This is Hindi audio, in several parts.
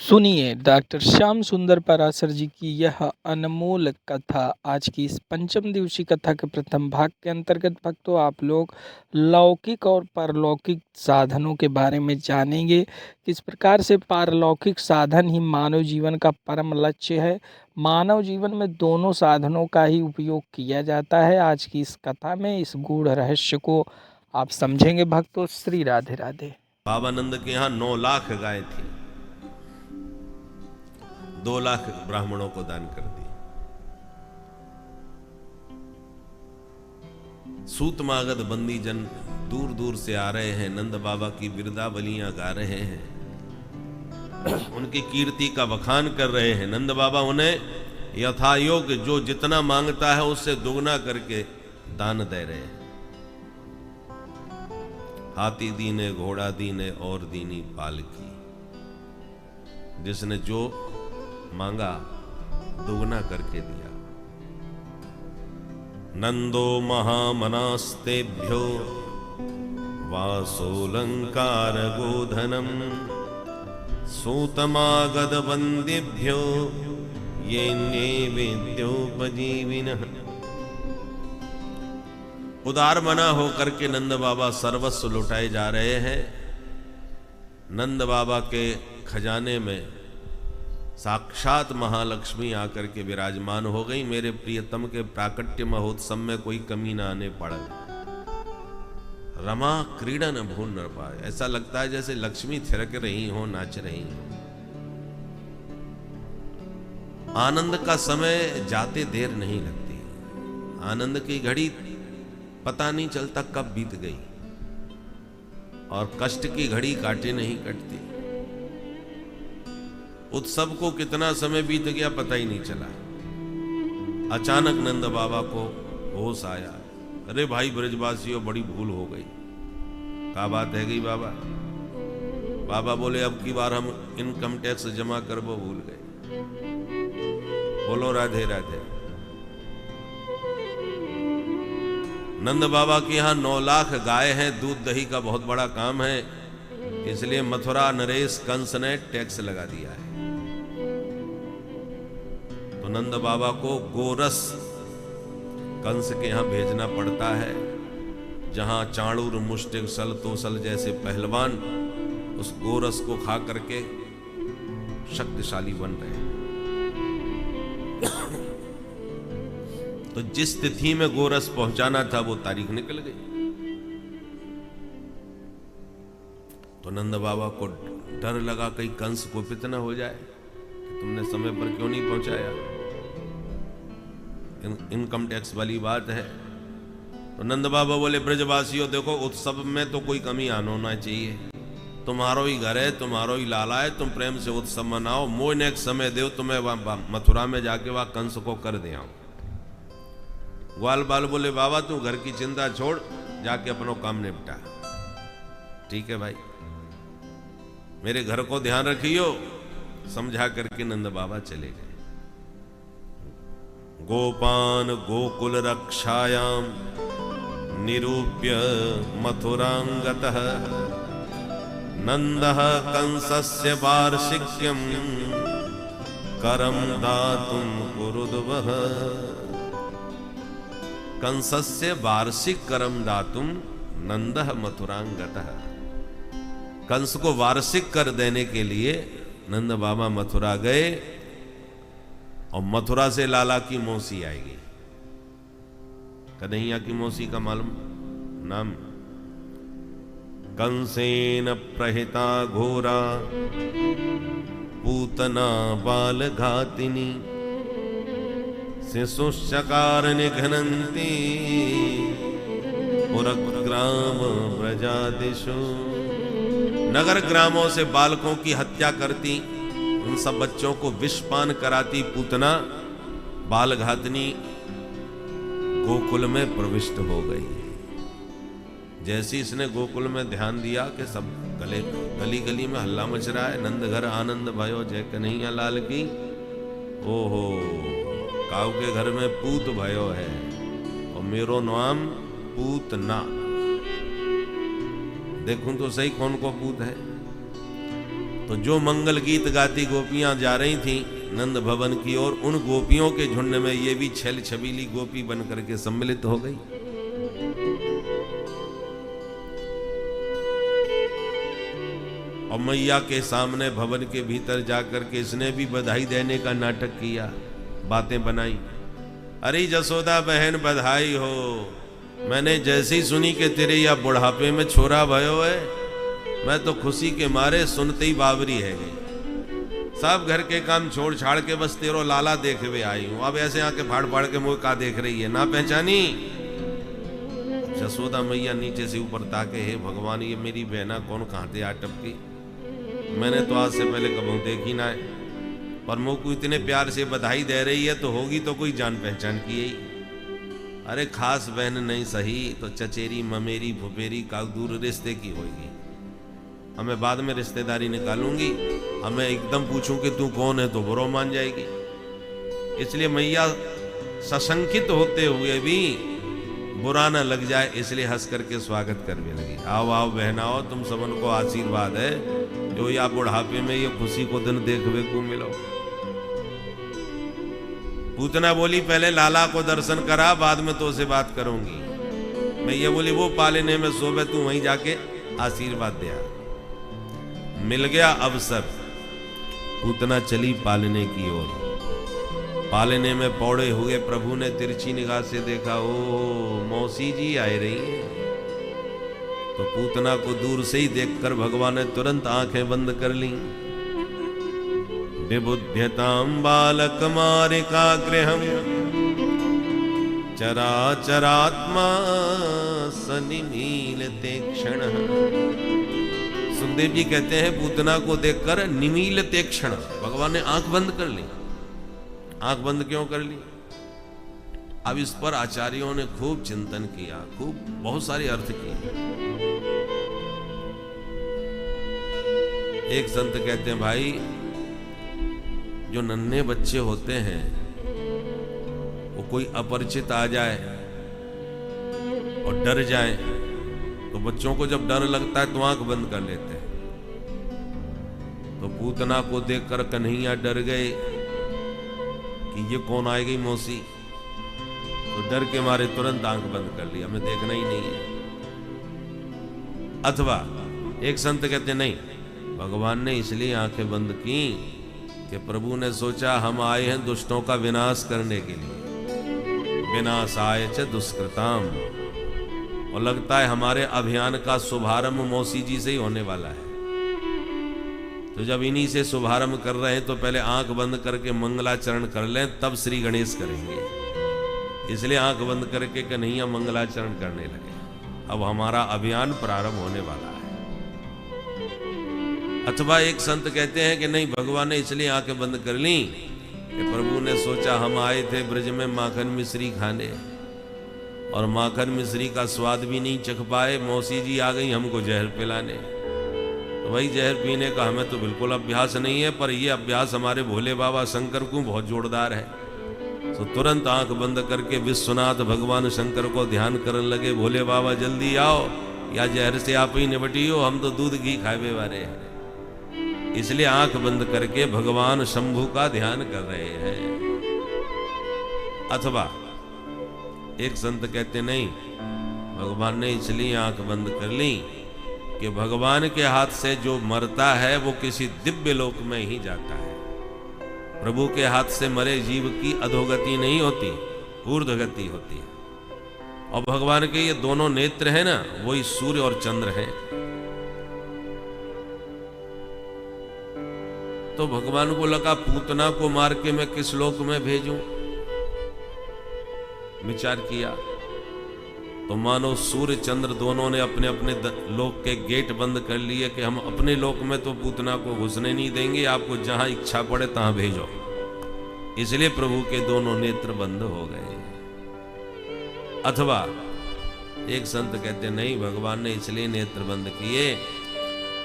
सुनिए डॉक्टर श्याम सुंदर पराशर जी की यह अनमोल कथा। आज की इस पंचम दिवसीय कथा के प्रथम भाग के अंतर्गत भक्तों आप लोग लौकिक और पारलौकिक साधनों के बारे में जानेंगे। किस प्रकार से पारलौकिक साधन ही मानव जीवन का परम लक्ष्य है। मानव जीवन में दोनों साधनों का ही उपयोग किया जाता है। आज की इस कथा में इस गूढ़ रहस्य को आप समझेंगे भक्तों। श्री राधे राधे। बाबानंद के यहाँ 9 लाख गाय थी, 2 लाख ब्राह्मणों को दान कर दी। सूतमागध बंदी जन दूर दूर से आ रहे हैं, नंद बाबा की बिरदावलियां गा रहे हैं, उनकी कीर्ति का बखान कर रहे हैं। नंद बाबा उन्हें यथायोग जो जितना मांगता है उससे दुगना करके दान दे रहे हैं। हाथी दीने, घोड़ा दीने और दीनी पालकी, जिसने जो मांगा दुगना करके दिया। नंदो महामनास्तेभ्यो वासोलंकार गोधनम सूतमागध बंदिभ्यो ये नैवेद्योपजीविनः। उदार मना होकर के नंद बाबा सर्वस्व लुटाए जा रहे हैं। नंद बाबा के खजाने में साक्षात महालक्ष्मी आकर के विराजमान हो गई। मेरे प्रियतम के प्राकट्य महोत्सव में कोई कमी ना आने पड़ा। रमा क्रीड़ा न भूल न पाए, ऐसा लगता है जैसे लक्ष्मी थिरक रही हो, नाच रही हो। आनंद का समय जाते देर नहीं लगती। आनंद की घड़ी पता नहीं चलता कब बीत गई, और कष्ट की घड़ी काटे नहीं कटती। उत्सव को कितना समय बीत गया पता ही नहीं चला। अचानक नंद बाबा को होश आया, अरे भाई ब्रजवासियों, बड़ी भूल हो गई। क्या बात है गई बाबा? बाबा बोले अब की बार हम इनकम टैक्स जमा कर वो भूल गए। बोलो राधे राधे। नंद बाबा के यहाँ 9 लाख गाय हैं, दूध दही का बहुत बड़ा काम है, इसलिए मथुरा नरेश कंस ने टैक्स लगा दिया है। तो नंद बाबा को गोरस कंस के यहाँ भेजना पड़ता है, जहां चाणूर, मुष्टिक, सल, तोसल जैसे पहलवान उस गोरस को खा करके शक्तिशाली बन रहे हैं। तो जिस तिथि में गोरस पहुंचाना था वो तारीख निकल गई। तो नंद बाबा को डर लगा कहीं कंस कुपित न हो जाए कि तुमने समय पर क्यों नहीं पहुंचाया। इनकम टैक्स वाली बात है। तो नंद बाबा बोले ब्रजवासियों देखो, उत्सव में तो कोई कमी आना होना चाहिए। तुम्हारो ही घर है, तुम्हारो ही लाला है, तुम प्रेम से उत्सव मनाओ। मोह एक समय दो, तुम्हें मथुरा में जाके वहां कंस को कर दे आऊं। ग्वाल बाल बोले बाबा तू घर की चिंता छोड़, जाके अपनो काम निपटा। ठीक है भाई, मेरे घर को ध्यान रखियो, समझा करके नंद बाबा चले गए। गोपान गोकुल रक्षायाम निरूप्य मथुरांगतः नंदः कंसस्य वार्षिक्यं करम दातुं कुरुद्वः। कंसस्य वार्षिक करम दातुम नंदः मथुरांगतः। कंस को वार्षिक कर देने के लिए नंद बाबा मथुरा गए, और मथुरा से लाला की मौसी आएगी। कन्हैया की मौसी का मालूम नाम? कंसेन प्रहिता घोरा पूतना बाल घातिनी शिशुश्चकार निघ्नन्ति पुरग्राम ब्रजादिषु। नगर ग्रामों से बालकों की हत्या करती, उन सब बच्चों को विषपान कराती पूतना बाल घातनी गोकुल में प्रविष्ट हो गई। जैसे इसने गोकुल में ध्यान दिया कि सब गली गली में हल्ला मच रहा है, नंद घर आनंद भयो जय कन्हैया लाल की। ओहो, काऊ के घर में पूत भयो है और मेरो नाम पूतना। देखूं तो सही कौन को पूत है। तो जो मंगल गीत गाती गोपियां जा रही थीं नंद भवन की ओर, उन गोपियों के झुंड में ये भी छल छबीली गोपी बन करके सम्मिलित हो गई। और मैया के सामने भवन के भीतर जाकर के इसने भी बधाई देने का नाटक किया, बातें बनाई। अरे जसोदा बहन बधाई हो, मैंने जैसे ही सुनी कि तेरे या बुढ़ापे में छोरा भयो है, मैं तो खुशी के मारे सुनते ही बावरी है गई। सब घर के काम छोड़ छाड़ के बस तेरो लाला देखे हुए आई हूं। अब ऐसे आके फाड़ फाड़ के मुझे का देख रही है, ना पहचानी। जसोदा मैया नीचे से ऊपर ताके, हे भगवान ये मेरी बहना कौन कहाँ से आ टपकी, मैंने तो आज से पहले कभी देखी ना है, पर मुझ को इतने प्यार से बधाई दे रही है तो होगी तो कोई जान पहचान की ही। अरे खास बहन नहीं सही तो चचेरी ममेरी फुफेरी का दूर रिश्ते की होगी। हमें बाद में रिश्तेदारी निकालूंगी, हमें एकदम पूछूं कि तू कौन है तो बुरा मान जाएगी। इसलिए मैया सशंकित होते हुए भी बुरा न लग जाए, इसलिए हंस करके स्वागत करने लगी। आओ आओ बहनाओ, तुम सबन को आशीर्वाद है जो या बुढ़ापे में ये खुशी को दिन देखने को मिलो। पूतना बोली पहले लाला को दर्शन करा, बाद में तो से बात करूंगी। मैं ये बोली वो पालने में सोबे, तू वहीं जाके आशीर्वाद दिया। मिल गया अवसर, पूतना चली पालने की ओर। पालने में पौड़े हुए प्रभु ने तिरछी निगाह से देखा, ओ मौसी जी आए रही हैं। तो पूतना को दूर से ही देखकर भगवान ने तुरंत आंखें बंद कर ली। विबुध्यतां बालकमारिकाग्रहं चराचरात्मा सनिमीलते क्षणः। सुखदेव जी कहते हैं पूतना को देखकर निमीलते क्षण, भगवान ने आंख बंद कर ली। आंख बंद क्यों कर ली? अब इस पर आचार्यों ने खूब चिंतन किया, खूब बहुत सारे अर्थ किए। एक संत कहते हैं भाई जो नन्हे बच्चे होते हैं वो कोई अपरिचित आ जाए और डर जाए तो बच्चों को जब डर लगता है तो आंख बंद कर लेते हैं। तो पूतना को देखकर कन्हैया डर गए कि ये कौन आएगी मौसी, तो डर के मारे तुरंत आंख बंद कर लिया, हमें देखना ही नहीं है। अथवा एक संत कहते नहीं, भगवान ने इसलिए आंखें बंद की कि प्रभु ने सोचा हम आए हैं दुष्टों का विनाश करने के लिए, विनाशाय च दुष्कृताम, और लगता है हमारे अभियान का शुभारंभ मौसी जी से ही होने वाला है। तो जब इन्हीं से शुभारंभ कर रहे हैं तो पहले आंख बंद करके मंगलाचरण कर लें, तब श्री गणेश करेंगे। इसलिए आंख बंद करके कन्हैया मंगलाचरण करने लगे। अब हमारा अभियान प्रारंभ होने वाला है। अथवा एक संत कहते हैं कि नहीं, भगवान ने इसलिए आंखें बंद कर ली कि प्रभु ने सोचा हम आए थे ब्रज में माखन मिश्री खाने और माखन मिश्री का स्वाद भी नहीं चख पाए, मौसी जी आ गई हमको जहर पिलाने। तो वही जहर पीने का हमें तो बिल्कुल अभ्यास नहीं है, पर यह अभ्यास हमारे भोले बाबा शंकर को बहुत जोरदार है। तो तुरंत आंख बंद करके विश्वनाथ भगवान शंकर को ध्यान करने लगे, भोले बाबा जल्दी आओ, या जहर से आप ही निपटी हो, हम तो दूध घी खावे वाले हैं। इसलिए आंख बंद करके भगवान शंभु का ध्यान कर रहे हैं। अथवा एक संत कहते नहीं, भगवान ने इसलिए आंख बंद कर ली कि भगवान के हाथ से जो मरता है वो किसी दिव्य लोक में ही जाता है। प्रभु के हाथ से मरे जीव की अधोगति नहीं होती, ऊर्ध्वगति होती है। और भगवान के ये दोनों नेत्र हैं ना, वही सूर्य और चंद्र हैं। तो भगवान को लगा पूतना को मार के मैं किस लोक में भेजूं। विचार किया तो मानो सूर्य चंद्र दोनों ने अपने अपने लोक के गेट बंद कर लिए कि हम अपने लोक में तो पूतना को घुसने नहीं देंगे, आपको जहां इच्छा पड़े तहां भेजो। इसलिए प्रभु के दोनों नेत्र बंद हो गए। अथवा एक संत कहते नहीं, भगवान ने इसलिए नेत्र बंद किए,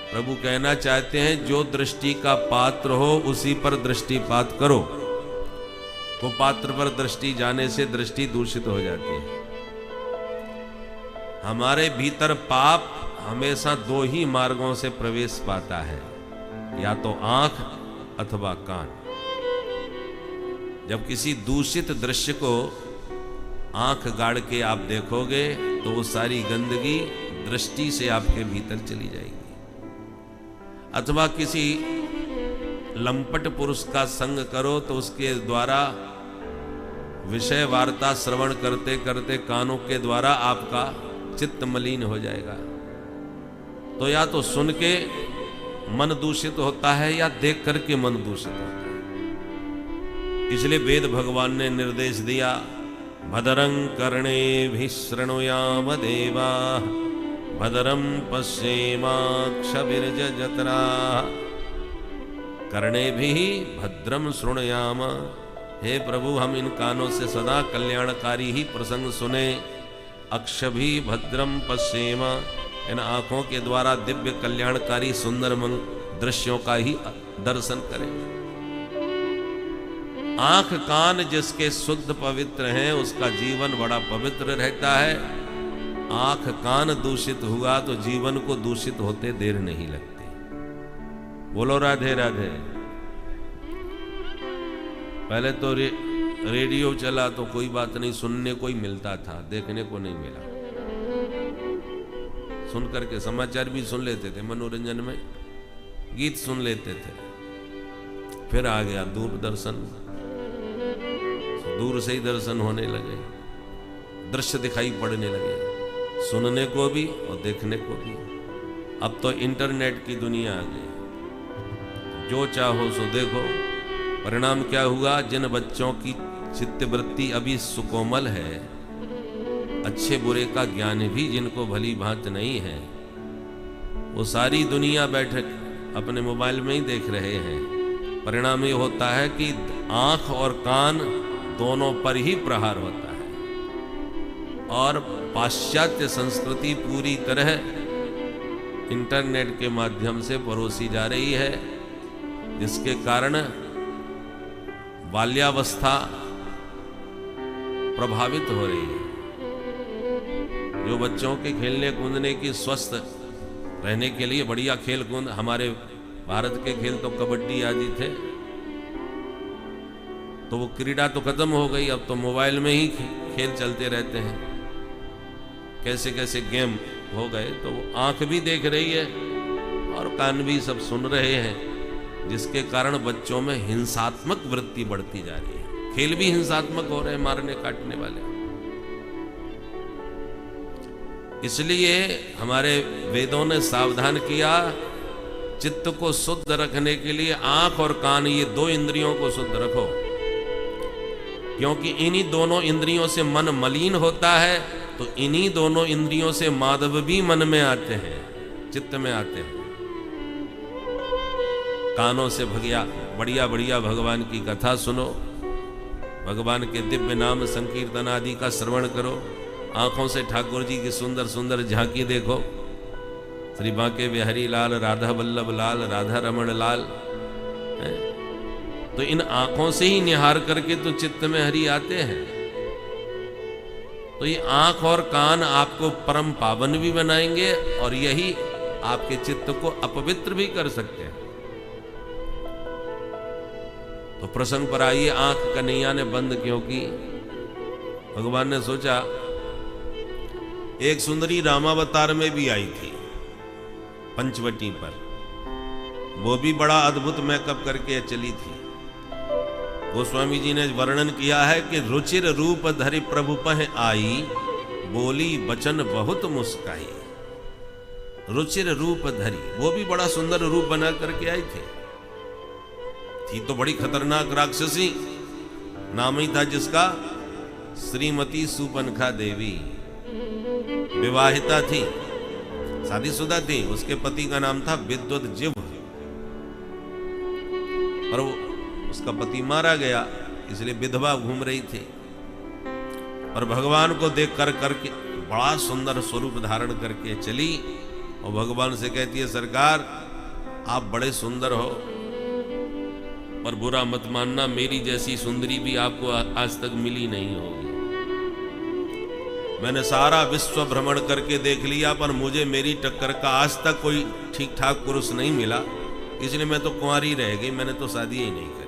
प्रभु कहना चाहते हैं जो दृष्टि का पात्र हो उसी पर दृष्टिपात करो। वो पात्र पर दृष्टि जाने से दृष्टि दूषित हो जाती है। हमारे भीतर पाप हमेशा दो ही मार्गों से प्रवेश पाता है, या तो आंख अथवा कान। जब किसी दूषित दृश्य को आंख गाड़ के आप देखोगे तो वो सारी गंदगी दृष्टि से आपके भीतर चली जाएगी। अथवा किसी लंपट पुरुष का संग करो तो उसके द्वारा विषय वार्ता श्रवण करते करते कानों के द्वारा आपका चित्त मलिन हो जाएगा। तो या तो सुन के मन दूषित होता है या देख करके मन दूषित होता है। इसलिए वेद भगवान ने निर्देश दिया, भद्रं कर्णेभिः शृणुयाम देवा भद्रं पश्येमाक्षभिर्यजत्राः। कर्णेभिः भद्रं शृणुयाम। हे प्रभु, हम इन कानों से सदा कल्याणकारी ही प्रसंग सुने। अक्षभी भद्रम पश्येम, इन आंखों के द्वारा दिव्य कल्याणकारी सुंदर दृश्यों का ही दर्शन करें। आंख कान जिसके शुद्ध पवित्र हैं उसका जीवन बड़ा पवित्र रहता है। आंख कान दूषित हुआ तो जीवन को दूषित होते देर नहीं लगती। बोलो राधे राधे। पहले तो रेडियो चला तो कोई बात नहीं, सुनने को ही मिलता था, देखने को नहीं मिला। सुन करके समाचार भी सुन लेते थे, मनोरंजन में गीत सुन लेते थे। फिर आ गया दूरदर्शन, दूर से ही दर्शन होने लगे, दृश्य दिखाई पड़ने लगे, सुनने को भी और देखने को भी। अब तो इंटरनेट की दुनिया आ गई, जो चाहो सो देखो। परिणाम क्या हुआ? जिन बच्चों की चित्तवृत्ति अभी सुकोमल है, अच्छे बुरे का ज्ञान भी जिनको भली भांति नहीं है, वो सारी दुनिया बैठे अपने मोबाइल में ही देख रहे हैं। परिणाम ये होता है कि आंख और कान दोनों पर ही प्रहार होता है और पाश्चात्य संस्कृति पूरी तरह इंटरनेट के माध्यम से परोसी जा रही है, जिसके कारण बाल्यावस्था प्रभावित हो रही है। जो बच्चों के खेलने कूदने की स्वस्थ रहने के लिए बढ़िया खेल कूद, हमारे भारत के खेल तो कबड्डी आदि थे, तो वो क्रीड़ा तो खत्म हो गई। अब तो मोबाइल में ही खेल चलते रहते हैं, कैसे कैसे गेम हो गए। तो वो आंख भी देख रही है और कान भी सब सुन रहे हैं, जिसके कारण बच्चों में हिंसात्मक वृत्ति बढ़ती जा रही है। खेल भी हिंसात्मक हो रहे हैं, मारने काटने वाले। इसलिए हमारे वेदों ने सावधान किया, चित्त को शुद्ध रखने के लिए आंख और कान, ये दो इंद्रियों को शुद्ध रखो, क्योंकि इन्हीं दोनों इंद्रियों से मन मलिन होता है। तो इन्हीं दोनों इंद्रियों से माधव भी मन में आते हैं, चित्त में आते हैं। कानों से बढ़िया बढ़िया भगवान की कथा सुनो, भगवान के दिव्य नाम संकीर्तन आदि का श्रवण करो। आंखों से ठाकुर जी की सुंदर सुंदर झांकी देखो, श्री बांके बिहारी लाल, राधा वल्लभ लाल, राधा रमण लाल। तो इन आंखों से ही निहार करके तो चित्त में हरि आते हैं। तो ये आंख और कान आपको परम पावन भी बनाएंगे और यही आपके चित्त को अपवित्र भी कर सकते हैं। तो प्रसंग पर आइए, आंख कन्हैया ने बंद क्यों की? भगवान ने सोचा, एक सुंदरी रामावतार में भी आई थी पंचवटी पर, वो भी बड़ा अद्भुत मेकअप करके चली थी। गोस्वामी जी ने वर्णन किया है कि रुचिर रूप धरि प्रभु पह आई, बोली बचन बहुत मुस्काई। रुचिर रूप धरि, वो भी बड़ा सुंदर रूप बना करके आई थी तो बड़ी खतरनाक राक्षसी। नाम ही था जिसका श्रीमती सुपनखा देवी। विवाहिता थी, शादीशुदा थी, उसके पति का नाम था विद्युत जीव, पर उसका पति मारा गया, इसलिए विधवा घूम रही थी। और भगवान को देख करके बड़ा सुंदर स्वरूप धारण करके चली और भगवान से कहती है, सरकार आप बड़े सुंदर हो, पर बुरा मत मानना, मेरी जैसी सुंदरी भी आपको आज तक मिली नहीं होगी। मैंने सारा विश्व भ्रमण करके देख लिया, पर मुझे मेरी टक्कर का आज तक कोई ठीक ठाक पुरुष नहीं मिला, इसलिए मैं तो कुंवारी रह गई, मैंने तो शादी ही नहीं करी।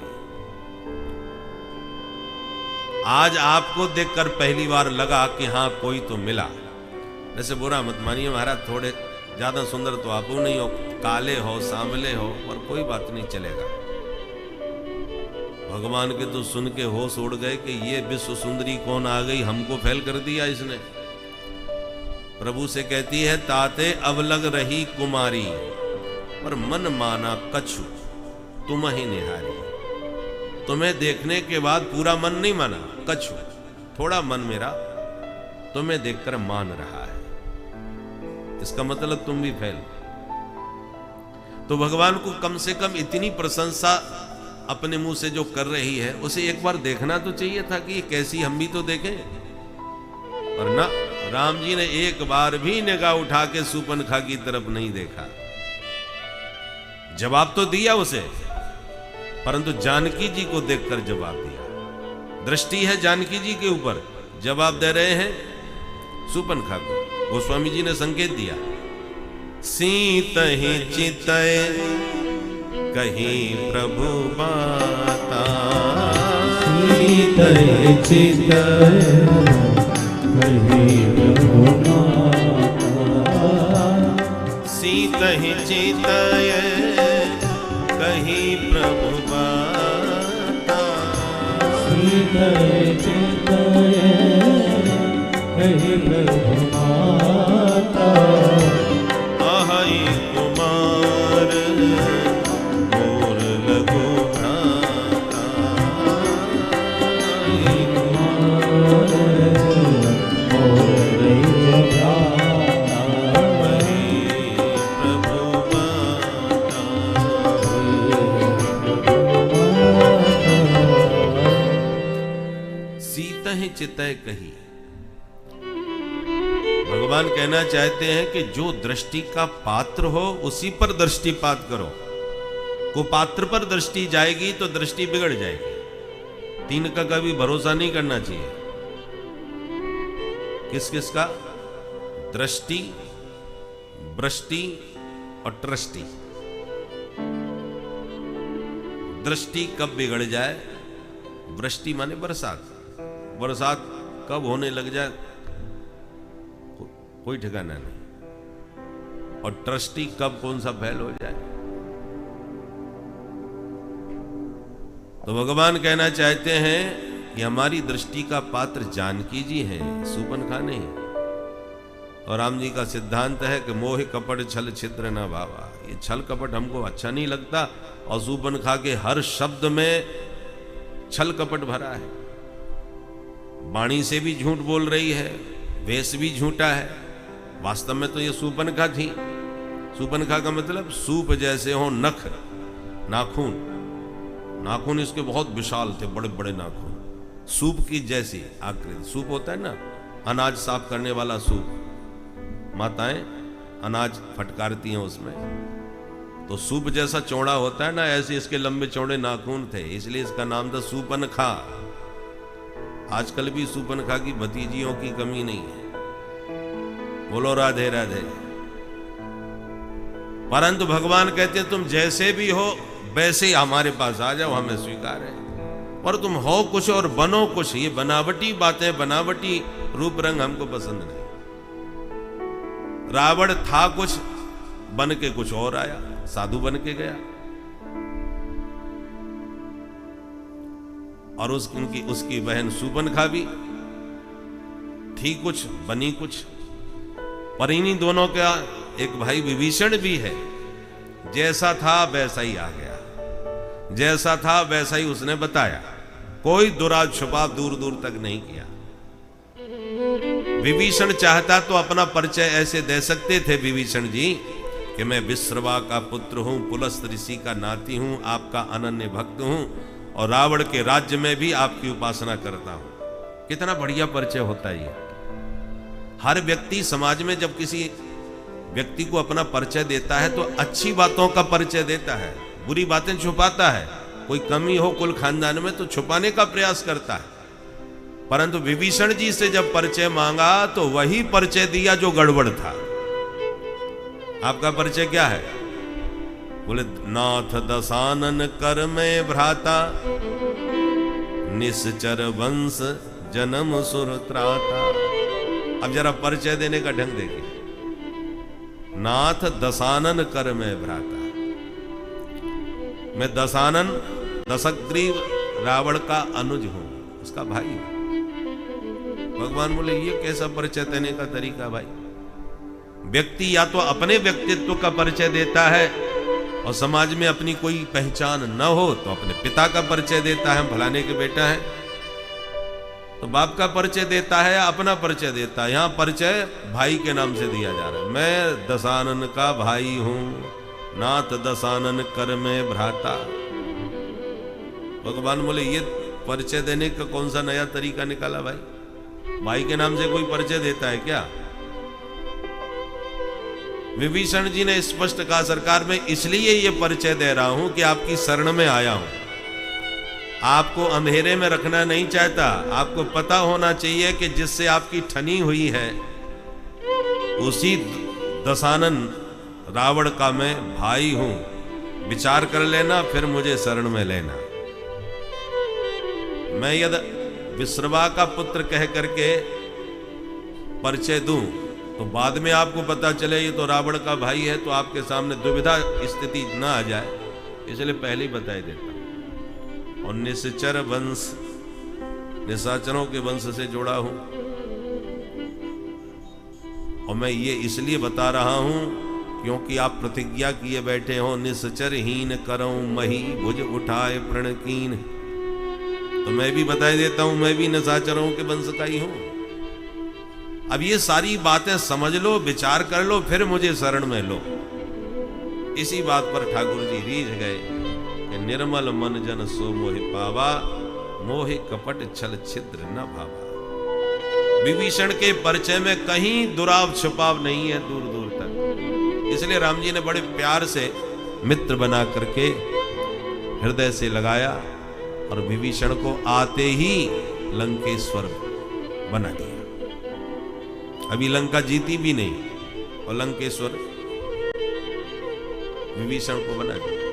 आज आपको देखकर पहली बार लगा कि हाँ कोई तो मिला। वैसे बुरा मत मानिए महाराज, थोड़े ज्यादा सुंदर तो आप नहीं हो, काले हो सांवले हो, पर कोई बात नहीं, चलेगा। भगवान के तो सुन के होश उड़ गए कि ये विश्व सुंदरी कौन आ गई, हमको फेल कर दिया इसने। प्रभु से कहती है, ताते अब लग रही कुमारी, पर मन माना कछु तुम ही निहारी। तुम्हें देखने के बाद पूरा मन नहीं माना, कछु थोड़ा मन मेरा तुम्हें देखकर मान रहा है। इसका मतलब तुम भी फेल। तो भगवान को कम से कम इतनी प्रशंसा अपने मुंह से जो कर रही है, उसे एक बार देखना तो चाहिए था कि ये कैसी, हम भी तो देखें। पर ना, राम जी ने एक बार भी निगाह उठा के सूर्पनखा की तरफ नहीं देखा। जवाब तो दिया उसे, परंतु जानकी जी को देखकर जवाब दिया। दृष्टि है जानकी जी के ऊपर, जवाब दे रहे हैं सूर्पनखा को। गोस्वामी जी ने संकेत दिया, सीतहि चितय कहीं प्रभु माता, सीतहि चितय कहीं प्रभु माता, सीतहि चितय कहीं प्रभु माता, सीतहि चितय कहीं प्रभु माता, आहई कुमार मोर लगो भ्राता, आहई कुमार मोर लगो भ्राता, वही प्रभु माता। सीतहि चितय कही। भगवान कहना चाहते हैं कि जो दृष्टि का पात्र हो उसी पर दृष्टिपात करो। कुपात्र पर दृष्टि जाएगी तो दृष्टि बिगड़ जाएगी। तीन का कभी भरोसा नहीं करना चाहिए। किस किस का? दृष्टि, वृष्टि और ट्रष्टि। दृष्टि कब बिगड़ जाए? वृष्टि माने बरसात। बरसात कब होने लग जाए कोई ठिकाना नहीं। और ट्रस्टी कब कौन सा फैल हो जाए। तो भगवान कहना चाहते हैं कि हमारी दृष्टि का पात्र जानकी जी हैं, सूर्पनखा नहीं। और राम जी का सिद्धांत है कि मोह कपट छल छिद्र न भावा। ये छल कपट हमको अच्छा नहीं लगता, और सूर्पनखा के हर शब्द में छल कपट भरा है। वाणी से भी झूठ बोल रही है, वेश भी झूठा है। वास्तव में तो ये सूर्पनखा थी। सूर्पनखा का मतलब सूप जैसे हो नख, नाखून। नाखून इसके बहुत विशाल थे, बड़े बड़े नाखून, सूप की जैसी आकृति। सूप होता है ना, अनाज साफ करने वाला सूप, माताएं अनाज फटकारती हैं उसमें, तो सूप जैसा चौड़ा होता है ना, ऐसे इसके लंबे चौड़े नाखून थे, इसलिए इसका नाम था सूर्पनखा। आजकल भी सूर्पनखा की भतीजियों की कमी नहीं है। बोलो राधे राधे। परंतु भगवान कहते तुम जैसे भी हो वैसे ही हमारे पास आ जाओ, हमें स्वीकार है। पर तुम हो कुछ और बनो कुछ। ये बनावटी बातें, बनावटी रूप रंग हमको पसंद नहीं। रावण था कुछ, बन के कुछ और आया, साधु बन के गया। और उसकी बहन सूर्पनखा भी थी कुछ, बनी कुछ। पर इन्हीं दोनों का एक भाई विभीषण भी है। जैसा था वैसा ही आ गया, जैसा था वैसा ही उसने बताया। कोई दुराज छुपा दूर दूर तक नहीं किया। विभीषण चाहता तो अपना परिचय ऐसे दे सकते थे विभीषण जी कि मैं विश्रवा का पुत्र हूं, पुलस्त ऋषि का नाती हूं, आपका अनन्य भक्त हूं, और रावण के राज्य में भी आपकी उपासना करता हूं। कितना बढ़िया परिचय होता है ये। हर व्यक्ति समाज में जब किसी व्यक्ति को अपना परिचय देता है तो अच्छी बातों का परिचय देता है, बुरी बातें छुपाता है। कोई कमी हो कुल खानदान में तो छुपाने का प्रयास करता है। परंतु विभीषण जी से जब परिचय मांगा तो वही परिचय दिया जो गड़बड़ था। आपका परिचय क्या है? बोले नाथ दसानन कर में भ्राता, निश्चर वंश जन्म सुर त्राता। अब जरा परिचय देने का ढंग देखिए। नाथ दसानन कर में भ्राता, मैं दसानन दशग्रीव रावण का अनुज हूं, उसका भाई हूं। भगवान बोले ये कैसा परिचय देने का तरीका भाई? व्यक्ति या तो अपने व्यक्तित्व का परिचय देता है और समाज में अपनी कोई पहचान न हो तो अपने पिता का परिचय देता है, फलाने के बेटा है, तो बाप का परिचय देता है या अपना परिचय देता है। यहां परिचय भाई के नाम से दिया जा रहा है। मैं दसानन का भाई हूं, नाथ दसानन कर में भ्राता। भगवान बोले ये परिचय देने का कौन सा नया तरीका निकाला भाई? भाई के नाम से कोई परिचय देता है क्या? विभीषण जी ने स्पष्ट कहा, सरकार मैं इसलिए ये परिचय दे रहा हूं कि आपकी शरण में आया हूं, आपको अंधेरे में रखना नहीं चाहता। आपको पता होना चाहिए कि जिससे आपकी ठनी हुई है उसी दसानन रावण का मैं भाई हूं। विचार कर लेना, फिर मुझे शरण में लेना। मैं यदि विश्रवा का पुत्र कह करके परिचय दूं तो बाद में आपको पता चले ये तो रावण का भाई है, तो आपके सामने दुविधा स्थिति ना आ जाए, इसलिए पहले ही बता देता हूं। और निश्चर वंश, निशाचरों के वंश से जुड़ा हूं। और मैं ये इसलिए बता रहा हूं क्योंकि आप प्रतिज्ञा किए बैठे हो, निश्चर हीन करऊं मही भुज उठाए प्रणकीन। तो मैं भी बता देता हूं, मैं भी निशाचरों के वंश का ही हूं। अब ये सारी बातें समझ लो, विचार कर लो, फिर मुझे शरण में लो। इसी बात पर ठाकुर जी रीझ गए कि निर्मल मन जन सो मोहि पावा, मोहि कपट छल छिद्र न भावा। विभीषण के परिचय में कहीं दुराव छुपाव नहीं है, दूर दूर तक। इसलिए राम जी ने बड़े प्यार से मित्र बना करके हृदय से लगाया और विभीषण को आते ही लंकेश्वर बना दिया। अभी लंका जीती भी नहीं और लंकेश्वर विभीषण को बना दिया।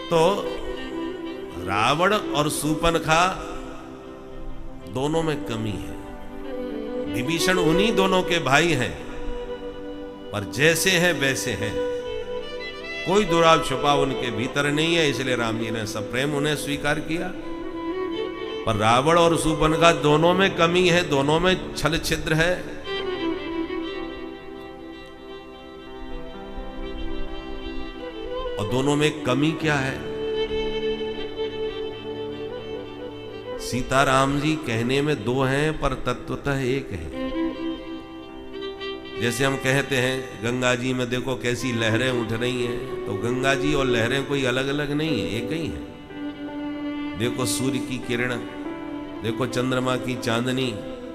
तो रावण और शूर्पणखा दोनों में कमी है। विभीषण उन्हीं दोनों के भाई हैं, पर जैसे हैं वैसे हैं, कोई दुराव छुपाव उनके भीतर नहीं है। इसलिए राम जी ने सप्रेम उन्हें स्वीकार किया। पर रावण और शूर्पणखा दोनों में कमी है, दोनों में छल छिद्र है। और दोनों में कमी क्या है? सीताराम जी कहने में दो हैं पर तत्वतः एक है। जैसे हम कहते हैं गंगा जी में देखो कैसी लहरें उठ रही हैं, तो गंगा जी और लहरें कोई अलग अलग नहीं है, एक ही है। देखो सूर्य की किरण, देखो चंद्रमा की चांदनी,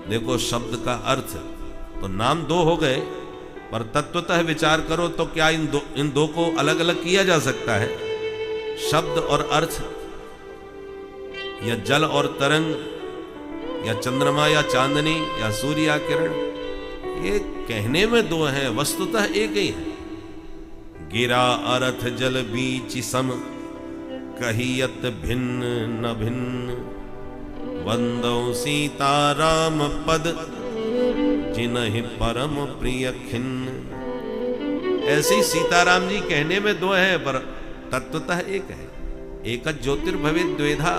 देखो शब्द का अर्थ, तो नाम दो हो गए पर तत्वतः विचार करो तो क्या इन दो को अलग अलग किया जा सकता है? शब्द और अर्थ, या जल और तरंग, या चंद्रमा या चांदनी, या सूर्य या किरण, ये कहने में दो हैं, वस्तुतः एक ही है। गिरा अर्थ जल बीच सम, कहियत भिन्न न भिन्न, वंदौ सीताराम पद जिन्हि परम प्रिय खिन्न। ऐसे ही सीताराम जी कहने में दो हैं पर तत्वतः एक है। एक ज्योतिर्भवेत् द्वेधा।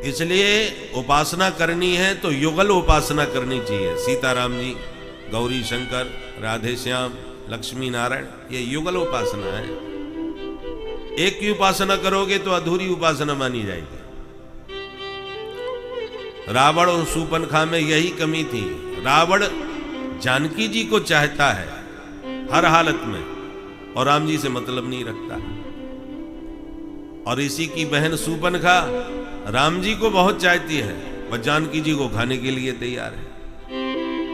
इसलिए उपासना करनी है तो युगल उपासना करनी चाहिए। सीताराम जी, गौरी शंकर, राधे श्याम, लक्ष्मी नारायण, ये युगल उपासना है। एक की उपासना करोगे तो अधूरी उपासना मानी जाएगी। रावण और शूर्पणखा में यही कमी थी। रावण जानकी जी को चाहता है हर हालत में और राम जी से मतलब नहीं रखता। और इसी की बहन शूर्पणखा राम जी को बहुत चाहती है पर जानकी जी को खाने के लिए तैयार है।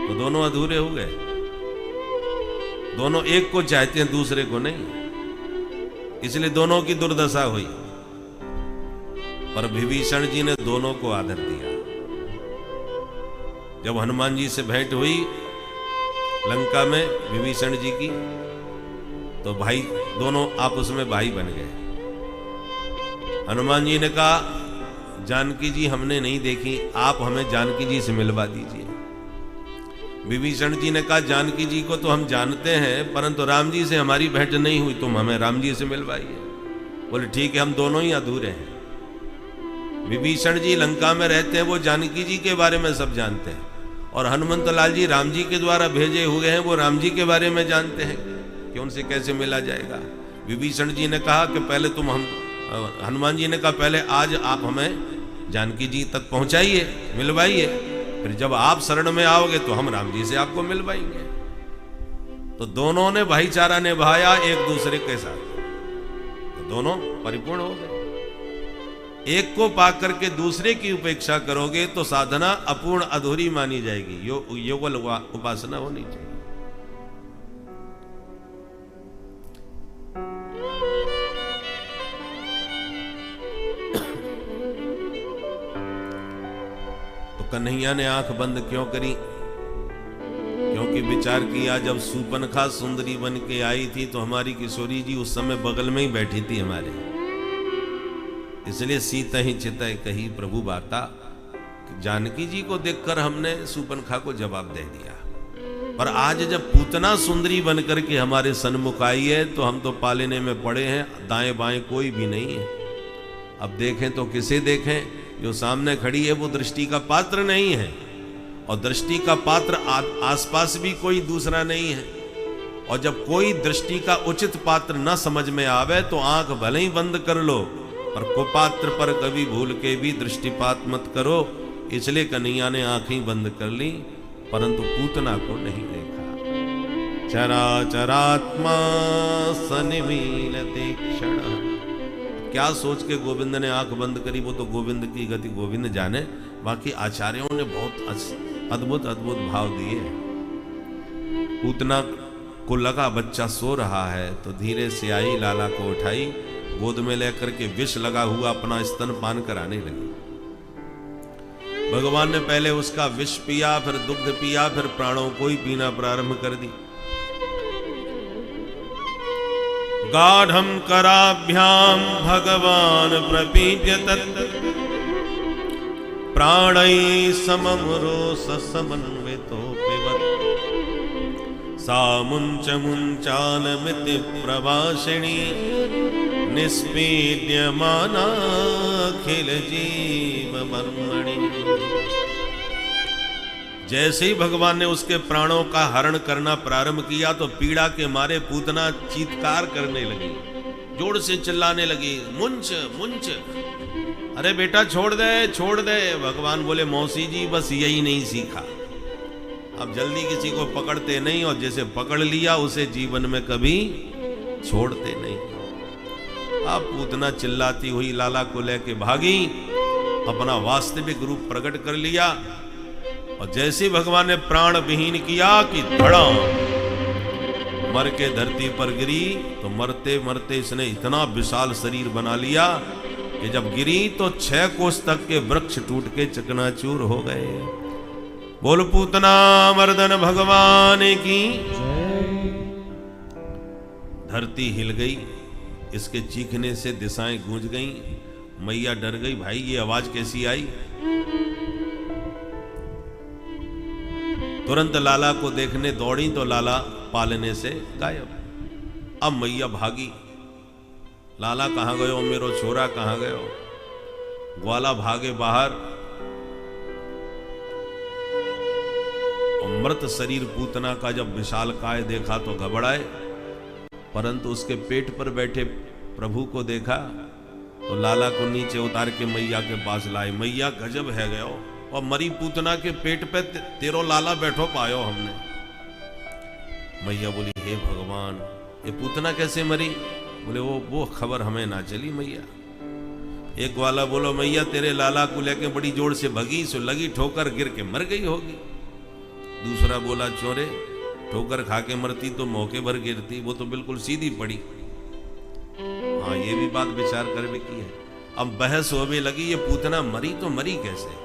तो दोनों अधूरे हो गए। दोनों एक को चाहते हैं, दूसरे को नहीं, इसलिए दोनों की दुर्दशा हुई। पर विभीषण जी ने दोनों को आदर दिया। जब हनुमान जी से भेंट हुई लंका में विभीषण जी की, तो भाई दोनों आपस में भाई बन गए। हनुमान जी ने कहा जानकी जी हमने नहीं देखी, आप हमें जानकी जी से मिलवा दीजिए। विभीषण जी ने कहा जानकी जी को तो हम जानते हैं, परंतु राम जी से हमारी भेंट नहीं हुई, तुम हमें राम जी से मिलवाइए। बोले ठीक है, हम दोनों ही अधूरे हैं। विभीषण जी लंका में रहते हैं, वो जानकी जी के बारे में सब जानते हैं, और हनुमंत लाल जी राम जी के द्वारा भेजे हुए हैं, वो राम जी के बारे में जानते हैं कि उनसे कैसे मिला जाएगा। विभीषण जी ने कहा कि पहले हनुमान जी ने कहा पहले आज आप हमें जानकी जी तक पहुंचाइए, मिलवाइए, फिर जब आप शरण में आओगे तो हम राम जी से आपको मिलवाएंगे। तो दोनों ने भाईचारा निभाया एक दूसरे के साथ, तो दोनों परिपूर्ण हो गए। एक को पाकर के दूसरे की उपेक्षा करोगे तो साधना अपूर्ण अधूरी मानी जाएगी, युगल उपासना होनी चाहिए। कन्हैया ने आंख बंद क्यों करी? क्योंकि विचार किया जब सूपनखा सुंदरी बन के आई थी तो हमारी किशोरी जी उस समय बगल में ही बैठी थी हमारे, इसलिए सीता ही चितय कही प्रभु बाता। जानकी जी को देखकर हमने सूपनखा को जवाब दे दिया, पर आज जब पूतना सुंदरी बन करके हमारे सन्मुख आई है तो हम तो पालेने में पड़े हैं, दाएं बाएं कोई भी नहीं है। अब देखें तो किसे देखें? जो सामने खड़ी है वो दृष्टि का पात्र नहीं है, और दृष्टि का पात्र आसपास भी कोई दूसरा नहीं है। और जब कोई दृष्टि का उचित पात्र न समझ में आवे तो आंख भले ही बंद कर लो, पर कुपात्र पर कभी भूल के भी दृष्टिपात मत करो। इसलिए कन्हैया ने आंखें बंद कर ली, परंतु पूतना को नहीं देखा। चराचरात्मा सनिमीलते क्षण, क्या सोच के गोविंद ने आंख बंद करी वो तो गोविंद की गति गोविंद जाने। बाकी आचार्यों ने बहुत अद्भुत अद्भुत भाव दिए। पूतना को लगा बच्चा सो रहा है तो धीरे से आई, लाला को उठाई, गोद में लेकर के विष लगा हुआ अपना स्तन पान कराने लगी। भगवान ने पहले उसका विष पिया, फिर दुग्ध पिया, फिर प्राणों को ही पीना प्रारंभ कर दी। गाढ़ं कराभ्याम भगवान प्रपीड्य तत् प्राणै समम रोष समन्वितो पिबत सा मुंच मुंचालमिति प्रवासिणी निष्पीड्यमाना अखिल जीव मर्मणि। जैसे ही भगवान ने उसके प्राणों का हरण करना प्रारंभ किया तो पीड़ा के मारे पूतना चीत्कार करने लगी, जोर से चिल्लाने लगी, मुंच मुंच, अरे बेटा छोड़ दे छोड़ दे। भगवान बोले मौसी जी बस यही नहीं सीखा, अब जल्दी किसी को पकड़ते नहीं, और जैसे पकड़ लिया उसे जीवन में कभी छोड़ते नहीं। अब पूतना चिल्लाती हुई लाला को लेके भागी, अपना वास्तविक रूप प्रकट कर लिया, और जैसे भगवान ने प्राण विहीन किया कि धड़ाम मर के धरती पर गिरी, तो मरते मरते इसने इतना विशाल शरीर बना लिया कि जब गिरी तो 6 कोस तक के वृक्ष टूट के चकनाचूर हो गए। बोल पूतना मर्दन भगवान की। धरती हिल गई, इसके चीखने से दिशाएं गूंज गईं। मैया डर गई, भाई ये आवाज कैसी आई? तुरंत लाला को देखने दौड़ी तो लाला पालने से गायब। अब मैया भागी, लाला कहाँ गयो, मेरो छोरा कहाँ गयो? ग्वाला भागे बाहर, और मृत शरीर पूतना का जब विशाल काय देखा तो घबराए, परंतु उसके पेट पर बैठे प्रभु को देखा तो लाला को नीचे उतार के मैया के पास लाए। मैया गजब है गयो, और मरी पूतना के पेट पे तेरो लाला बैठो पायो हमने। मैया बोली हे भगवान, ये पूतना कैसे मरी? बोले वो खबर हमें ना चली मैया। एक वाला बोलो मैया तेरे लाला को लेके बड़ी जोर से भगी, सो लगी ठोकर, गिर के मर गई होगी। दूसरा बोला चोरे, ठोकर खा के मरती तो मौके भर गिरती, वो तो बिल्कुल सीधी पड़ी। हाँ ये भी बात विचार कर भी की है। अब बहस होने लगी, ये पूतना मरी तो मरी कैसे?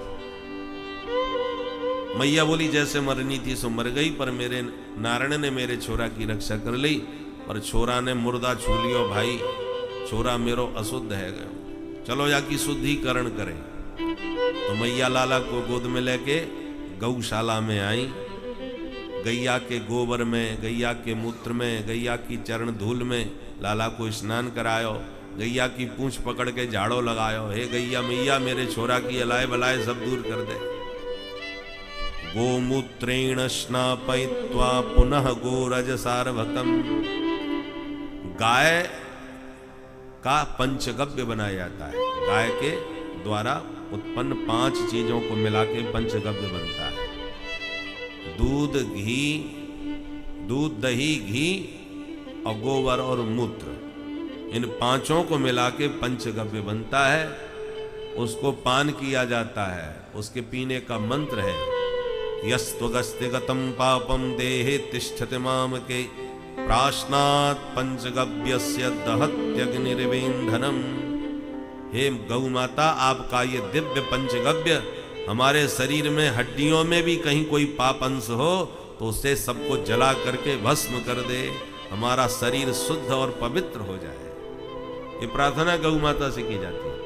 मैया बोली जैसे मरनी थी सो मर गई, पर मेरे नारायण ने मेरे छोरा की रक्षा कर ली। पर छोरा ने मुर्दा छू लियो भाई, छोरा मेरो अशुद्ध है गयो, चलो जाकी शुद्धिकरण करें। तो मैया लाला को गोद में लेके गौशाला में आई। गैया के गोबर में, गैया के मूत्र में, गैया की चरण धूल में लाला को स्नान करायो। गैया की पूंछ पकड़ के झाड़ो लगायो, हे गैया मैया मेरे छोरा की अलाय बलाय सब दूर कर दे। गोमूत्रेण स्नापयित्वा पुनः गोरज सार्वकम। गाय का पंचगव्य बनाया जाता है। गाय के द्वारा उत्पन्न 5 चीजों को मिला के पंचगव्य बनता है। दूध, घी, दूध, दही, घी और गोबर और मूत्र, इन 5 को मिला के पंचगव्य बनता है। उसको पान किया जाता है। उसके पीने का मंत्र है यस्त्वगस्त्यगतं पापम देहे तिष्ठति माम के प्राश्नात् पंचगव्यस्य दहत्यग्निर्वेन्धनम। हे गौ माता, आपका ये दिव्य पंचगव्य हमारे शरीर में, हड्डियों में भी कहीं कोई पाप अंश हो तो उसे सबको जला करके भस्म कर दे, हमारा शरीर शुद्ध और पवित्र हो जाए। ये प्रार्थना गौ माता से की जाती है।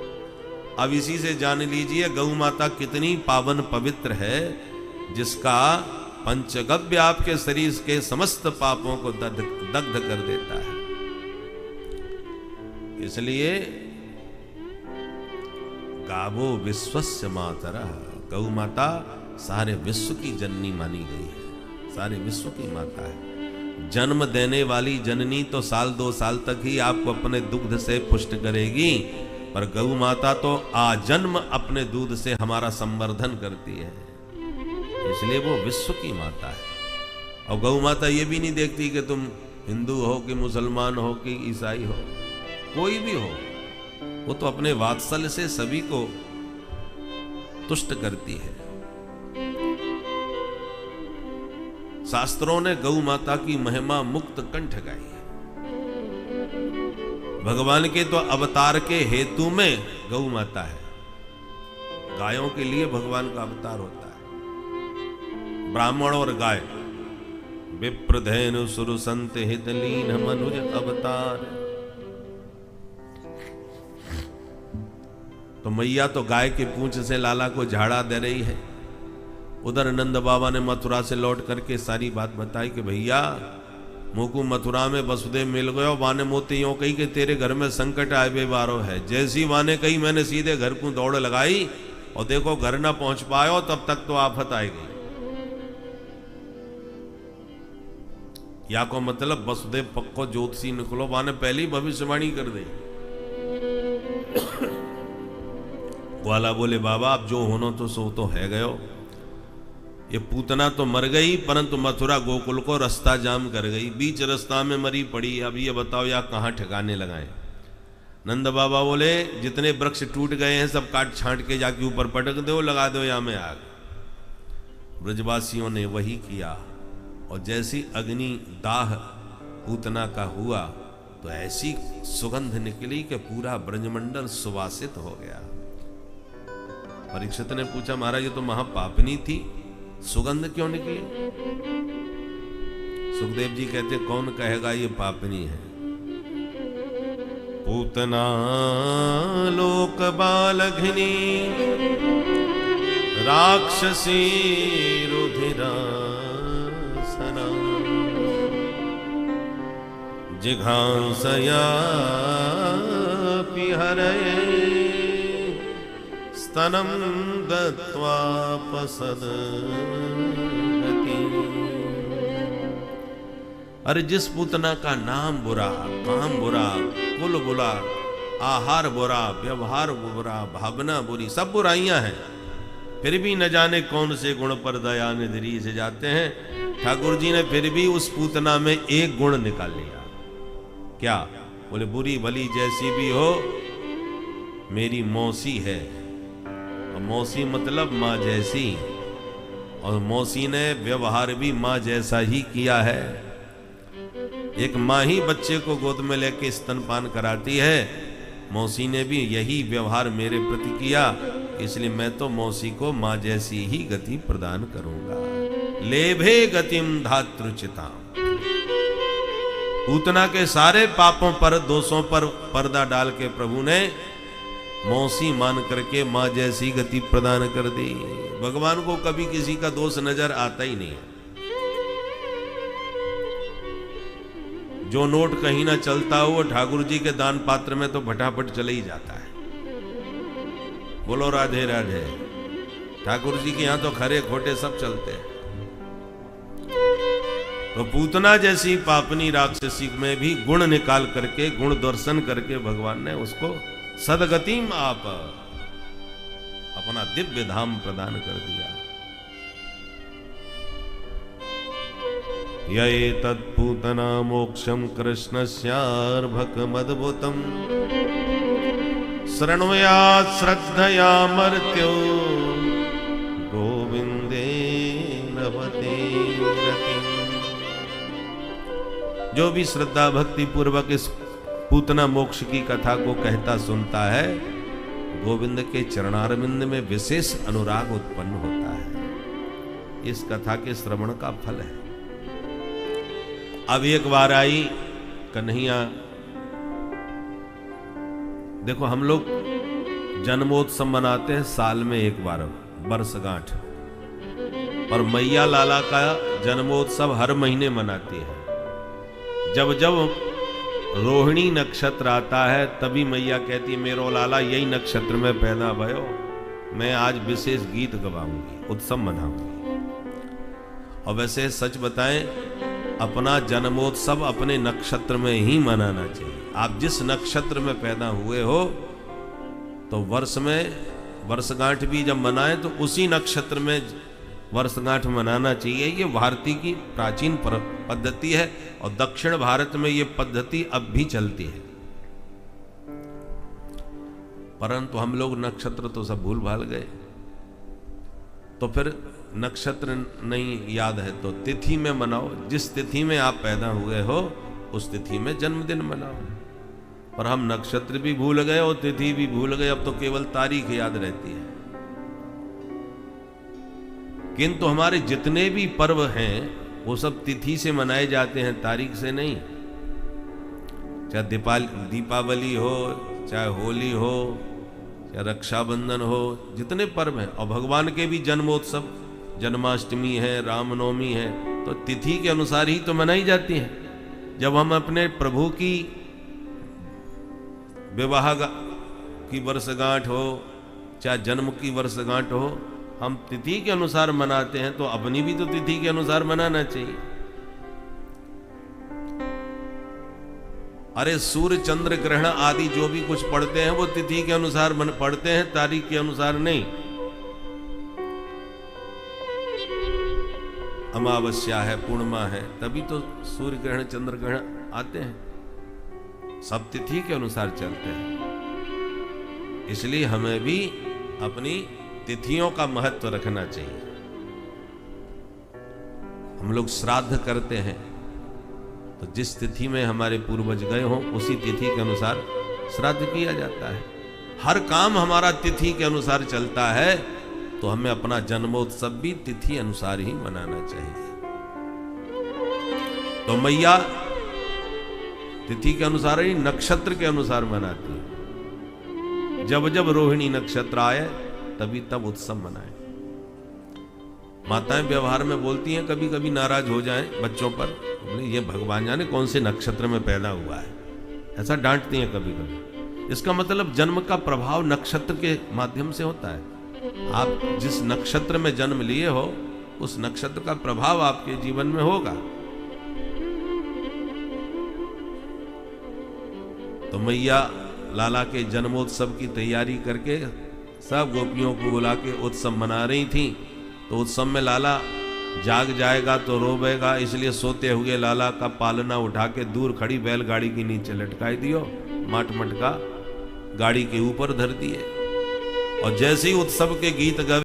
अब इसी से जान लीजिए गौ माता कितनी पावन पवित्र है, जिसका पंचगव्य आपके शरीर के समस्त पापों को दग्ध कर देता है। इसलिए गावो विश्वस्य मातरः, गौ माता सारे विश्व की जननी मानी गई है, सारे विश्व की माता है। जन्म देने वाली जननी तो 2 साल तक ही आपको अपने दुग्ध से पुष्ट करेगी, पर गौ माता तो आजन्म अपने दूध से हमारा संवर्धन करती है। इसलिए वो विश्व की माता है। और गौ माता ये भी नहीं देखती कि तुम हिंदू हो कि मुसलमान हो कि ईसाई हो, कोई भी हो, वो तो अपने वात्सल्य से सभी को तुष्ट करती है। शास्त्रों ने गौ माता की महिमा मुक्त कंठ गाई है। भगवान के तो अवतार के हेतु में गौ माता है। गायों के लिए भगवान का अवतार होता है। ब्राह्मण और गाय, विप्रधेनु सुर संत हितलीन मनुज अवतार। तो मैया तो गाय के पूंछ से लाला को झाड़ा दे रही है। उधर नंद बाबा ने मथुरा से लौट करके सारी बात बताई कि भैया मोकू मथुरा में वसुदेव मिल गयो, वाने मोती यूं कही कि तेरे घर में संकट आए बेबारो है। जैसी वाने कही मैंने सीधे घर को दौड़ लगाई और देखो घर ना पहुंच पायो तब तक तो आफत आई गई। या को मतलब वसुदेव पक्को ज्योतिषी निकलो, वाने पहले ही भविष्यवाणी कर दी। ग्वाला बोले बाबा अब जो होना तो सो तो है गयो। ये पूतना तो मर गई, परंतु मथुरा गोकुल को रास्ता जाम कर गई, बीच रास्ता में मरी पड़ी। अब ये बताओ या कहाँ ठिकाने लगाए। नंद बाबा बोले जितने वृक्ष टूट गए हैं सब काट छांट के जाके ऊपर पटक दो, लगा दो या में आग। ब्रजवासियों ने वही किया और जैसी अग्नि दाह पूतना का हुआ तो ऐसी सुगंध निकली कि पूरा ब्रजमंडल सुवासित हो गया। परीक्षित ने पूछा महाराज ये तो महापापनी थी, सुगंध क्यों निकली? सुखदेव जी कहते कौन कहेगा ये पापनी है। पूतना लोक बालघिनी राक्षसी रुधिरा जिघांसया पिहरये स्तनं दत्वा पसदति। अरे जिस पूतना का नाम बुरा, काम बुरा, कुल बुरा, आहार बुरा, व्यवहार बुरा, भावना बुरी, सब बुराइयां हैं, फिर भी न जाने कौन से गुण पर दया निधि से जाते हैं। ठाकुर जी ने फिर भी उस पूतना में एक गुण निकाल लिया। क्या? बोले बुरी भली जैसी भी हो मेरी मौसी है। और मौसी मतलब माँ जैसी, और मौसी ने व्यवहार भी माँ जैसा ही किया है। एक माँ ही बच्चे को गोद में लेके स्तनपान कराती है, मौसी ने भी यही व्यवहार मेरे प्रति किया। इसलिए मैं तो मौसी को मां जैसी ही गति प्रदान करूंगा। लेभे गतिम धातृचिताम। पूतना के सारे पापों पर, दोषों पर पर्दा डाल के प्रभु ने मौसी मान करके मां जैसी गति प्रदान कर दी। भगवान को कभी किसी का दोष नजर आता ही नहीं है। जो नोट कहीं ना चलता हो वो ठाकुर जी के दान पात्र में तो फटाफट चले ही जाता है। बोलो राधे राधे। ठाकुर जी के यहां तो खरे खोटे सब चलते हैं। तो पूतना जैसी पापनी राक्षसी में भी गुण निकाल करके, गुण दर्शन करके भगवान ने उसको सदगतिम आप अपना दिव्य धाम प्रदान कर दिया। ये तत्पूतना मोक्षम कृष्णस्यार्भकमद्भुतम् शृणुयात् श्रद्धया मर्त्यो गोविंदे लभते रतिम्। जो भी श्रद्धा भक्ति पूर्वक इस पूतना मोक्ष की कथा को कहता सुनता है, गोविंद के चरणारविंद में विशेष अनुराग उत्पन्न होता है। इस कथा के श्रवण का फल है। अब एक बार आई कन्हैया, देखो हम लोग जन्मोत्सव मनाते हैं साल में एक बार, वर्षगांठ, और मैया लाला का जन्मोत्सव हर महीने मनाती है। जब जब रोहिणी नक्षत्र आता है तभी मैया कहती है मेरो लाला यही नक्षत्र में पैदा भयो, मैं आज विशेष गीत गवाऊंगी, उत्सव मनाऊंगी। और वैसे सच बताएं, अपना जन्मोत्सव अपने नक्षत्र में ही मनाना चाहिए। आप जिस नक्षत्र में पैदा हुए हो तो वर्ष में वर्षगांठ भी जब मनाएं तो उसी नक्षत्र में वर्षगांठ मनाना चाहिए। ये भारतीय की प्राचीन पद्धति है और दक्षिण भारत में ये पद्धति अब भी चलती है। परंतु हम लोग नक्षत्र तो सब भूल भाल गए। तो फिर नक्षत्र नहीं याद है तो तिथि में मनाओ। जिस तिथि में आप पैदा हुए हो उस तिथि में जन्मदिन मनाओ। पर हम नक्षत्र भी भूल गए और तिथि भी भूल गए। अब तो केवल तारीख याद रहती है। किंतु हमारे जितने भी पर्व हैं वो सब तिथि से मनाए जाते हैं, तारीख से नहीं। चाहे दीपावली हो, चाहे होली हो, चाहे रक्षाबंधन हो, जितने पर्व हैं, और भगवान के भी जन्मोत्सव, जन्माष्टमी है, रामनवमी है, तो तिथि के अनुसार ही तो मनाई जाती है। जब हम अपने प्रभु की विवाह की वर्षगांठ हो, चाहे जन्म की वर्षगांठ हो, हम तिथि के अनुसार मनाते हैं, तो अपनी भी तो तिथि के अनुसार मनाना चाहिए। अरे सूर्य चंद्र ग्रहण आदि जो भी कुछ पढ़ते हैं वो तिथि के अनुसार पढ़ते हैं, तारीख के अनुसार नहीं। अमावस्या है, पूर्णिमा है, तभी तो सूर्य ग्रहण चंद्र ग्रहण आते हैं। सब तिथि के अनुसार चलते हैं। इसलिए हमें भी अपनी तिथियों का महत्व रखना चाहिए। हम लोग श्राद्ध करते हैं तो जिस तिथि में हमारे पूर्वज गए हों उसी तिथि के अनुसार श्राद्ध किया जाता है। हर काम हमारा तिथि के अनुसार चलता है, तो हमें अपना जन्मोत्सव भी तिथि अनुसार ही मनाना चाहिए। तो मैया तिथि के अनुसार ही, नक्षत्र के अनुसार मनाती है। जब जब रोहिणी नक्षत्र आए तभी तब उत्सव मनाएं। माताएं व्यवहार में बोलती हैं, कभी कभी नाराज हो जाएं बच्चों पर, बोले ये भगवान जाने कौन से नक्षत्र में पैदा हुआ है, ऐसा डांटती हैं कभी कभी। इसका मतलब जन्म का प्रभाव नक्षत्र के माध्यम से होता है। आप जिस नक्षत्र में जन्म लिए हो उस नक्षत्र का प्रभाव आपके जीवन में होगा। तो मैया लाला के जन्मोत्सव की तैयारी करके सब गोपियों को बुला के उत्सव मना रही थी। तो उत्सव में लाला जाग जाएगा तो रोवेगा, इसलिए सोते हुए लाला का पालना उठा के दूर खड़ी बैलगाड़ी के नीचे लटकाई दियो, माट मटका गाड़ी के ऊपर धर दिए। और जैसे ही उत्सव के गीत गए,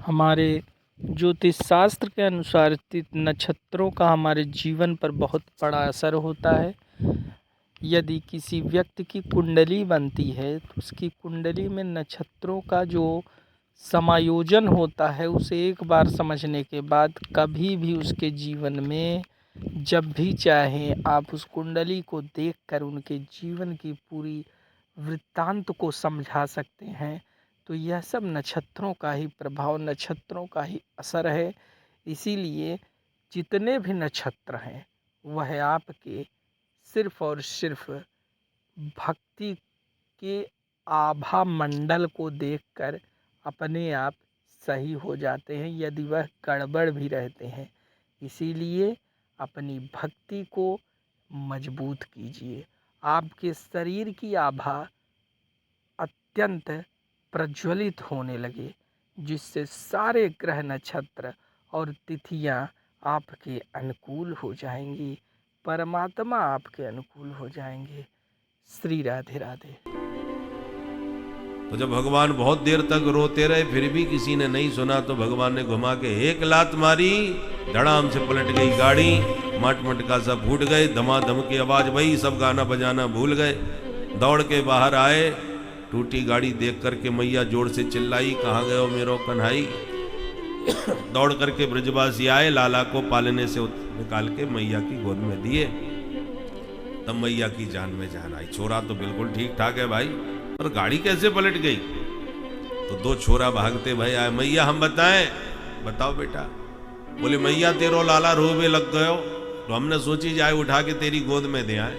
हमारे ज्योतिष शास्त्र के अनुसार नक्षत्रों का हमारे जीवन पर बहुत बड़ा असर होता है। यदि किसी व्यक्ति की कुंडली बनती है तो उसकी कुंडली में नक्षत्रों का जो समायोजन होता है उसे एक बार समझने के बाद कभी भी उसके जीवन में जब भी चाहें आप उस कुंडली को देखकर उनके जीवन की पूरी वृत्तांत को समझा सकते हैं। तो यह सब नक्षत्रों का ही प्रभाव, नक्षत्रों का ही असर है। इसीलिए जितने भी नक्षत्र हैं वह आपके सिर्फ और सिर्फ भक्ति के आभा मंडल को देखकर अपने आप सही हो जाते हैं, यदि वह गड़बड़ भी रहते हैं। इसीलिए अपनी भक्ति को मजबूत कीजिए। आपके शरीर की आभा अत्यंत प्रज्वलित होने लगे, जिससे सारे ग्रह नक्षत्र और तिथियां आपके अनुकूल हो जाएंगी, परमात्मा आपके अनुकूल हो जाएंगे। श्री राधे राधे। तो जब भगवान बहुत देर तक रोते रहे फिर भी किसी ने नहीं सुना तो भगवान ने घुमा के एक लात मारी, धड़ाम से पलट गई गाड़ी, मट मटका सब फूट गए, धमाधम की आवाज भई, सब गाना बजाना भूल गए। दौड़ के बाहर आए, टूटी गाड़ी देख करके मैया जोर से चिल्लाई, कहाँ गए हो मेरो कन्हाई। दौड़ करके ब्रजवासी आए, लाला को पालने से निकाल के मैया की गोद में दिए। तब मैया की जान में जान आई। छोरा तो बिल्कुल ठीक ठाक है भाई, पर गाड़ी कैसे पलट गई। तो दो छोरा भागते भाई आए, मैया हम बताएं। बताओ बेटा। बोले मैया तेरो लाला रोवे लग गयो, तो हमने सोची जाए उठा के तेरी गोद में दे आए।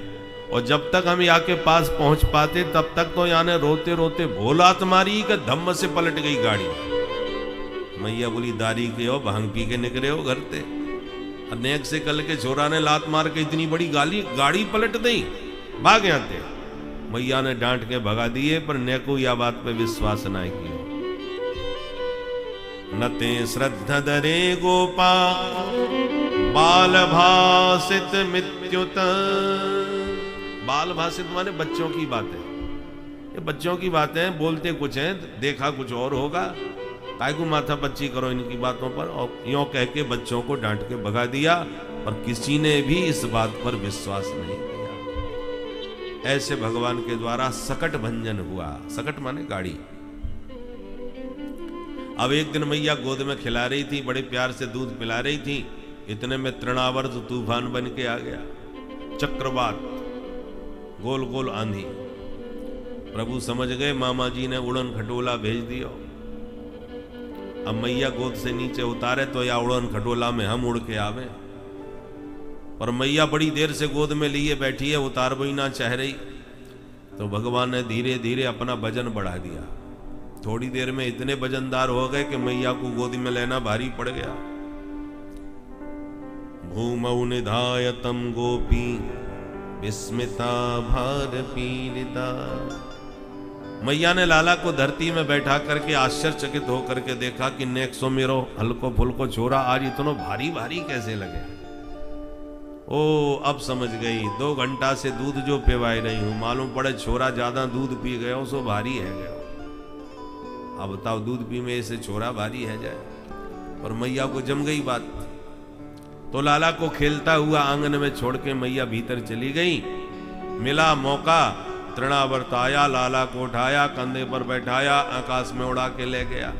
और जब तक हम यहाँ के पास पहुंच पाते तब तक तो यहाँ ने रोते रोते भोला तुम्हारी का धम्म से पलट गई गाड़ी। मैया बोली दारी के हो, भांग पी के निकले हो घर से। नेक से कल के छोरा ने लात मार के इतनी बड़ी गाड़ी पलट दी, भाग यहाँ थे। मैया ने डांट के भगा दिए, पर नेको यह बात पे विश्वास ना किया। नते श्रद्धा दरे गोपा बाल भाषित मित्युत। बाल भाषित माने बच्चों की बातें। ये बच्चों की बातें, बोलते कुछ हैं, देखा कुछ और होगा। काय को माथा बच्ची करो इनकी बातों पर। और यों कह के बच्चों को डांट के भगा दिया, और किसी ने भी इस बात पर विश्वास नहीं किया। ऐसे भगवान के द्वारा सकट भंजन हुआ। सकट माने गाड़ी। अब एक दिन मैया गोद में खिला रही थी, बड़े प्यार से दूध पिला रही थी। इतने में तृणावर्त तूफान बन के आ गया, चक्रवात, गोल गोल आंधी। प्रभु समझ गए, मामा जी ने उड़न खटोला भेज दिया। अब मैया गोद से नीचे उतारे तो या उड़न खटोला में हम उड़ के आवे। और मैया बड़ी देर से गोद में लिए बैठी है, उतार भी ना चाह रही। तो भगवान ने धीरे धीरे अपना वजन बढ़ा दिया। थोड़ी देर में इतने वजनदार हो गए कि मैया को गोद में लेना भारी पड़ गया। भूमौ निधाय तम गोपी विस्मिता भार पीड़िता। मैया ने लाला को धरती में बैठा करके आश्चर्यचकित होकर के देखा कि नेक सो मेरो हल्को फुल्को छोरा आज इतना भारी भारी कैसे लगे। ओ अब समझ गई, 2 घंटा से दूध जो पिवाई रही हूं, मालूम पड़े छोरा ज्यादा दूध पी गया सो भारी है गया। अब बताओ दूध पी में से छोरा भारी है जाए। और मैया को जम गई बात। तो लाला को खेलता हुआ आंगन में छोड़ के मैया भीतर चली गई। मिला मौका, तृणावर्त आया, लाला को उठाया, कंधे पर बैठाया, आकाश में उड़ा के ले गया।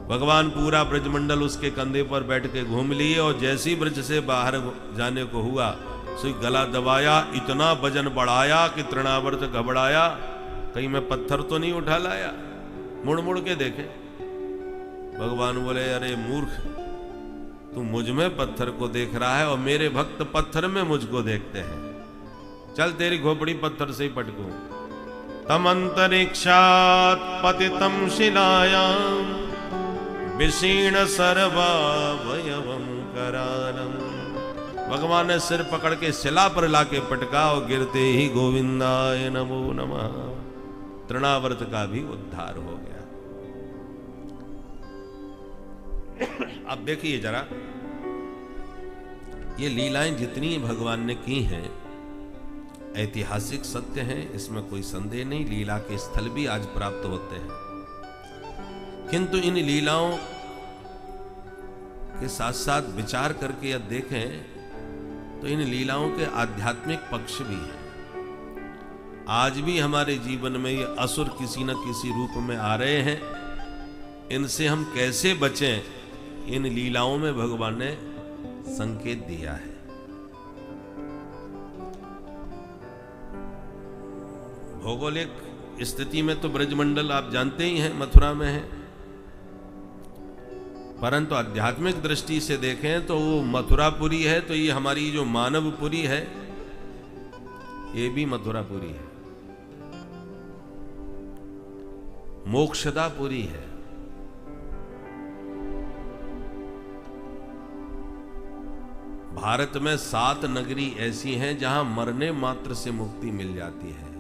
भगवान पूरा ब्रजमंडल उसके कंधे पर बैठ के घूम लिए। और जैसी ब्रज से बाहर जाने को हुआ, सो गला दबाया, इतना वजन बढ़ाया कि तृणावर्त घबराया, कहीं मैं पत्थर तो नहीं उठा लाया। मुड़ मुड़ के देखे, भगवान बोले अरे मूर्ख, तू मुझ में पत्थर को देख रहा है और मेरे भक्त पत्थर में मुझको देखते हैं। चल तेरी खोपड़ी पत्थर से ही पटकूं। तम अंतरिक्षात पतितम शिलायाम विशीर्ण सर्वावयवम करारम। भगवान ने सिर पकड़ के शिला पर लाके पटका और गिरते ही गोविंदाय नमो नमः। तृणावर्त का भी उद्धार हो गया। अब देखिए जरा, ये लीलाएं जितनी भगवान ने की हैं ऐतिहासिक सत्य हैं, इसमें कोई संदेह नहीं। लीला के स्थल भी आज प्राप्त होते हैं, किंतु इन लीलाओं के साथ साथ विचार करके यदि देखें तो इन लीलाओं के आध्यात्मिक पक्ष भी हैं। आज भी हमारे जीवन में ये असुर किसी न किसी रूप में आ रहे हैं। इनसे हम कैसे बचें, इन लीलाओं में भगवान ने संकेत दिया है। भौगोलिक स्थिति में तो ब्रजमंडल आप जानते ही हैं, मथुरा में है, परंतु आध्यात्मिक दृष्टि से देखें तो वो मथुरापुरी है, तो ये हमारी जो मानवपुरी है ये भी मथुरापुरी है, मोक्षदापुरी है। भारत में 7 नगरी ऐसी हैं जहां मरने मात्र से मुक्ति मिल जाती है,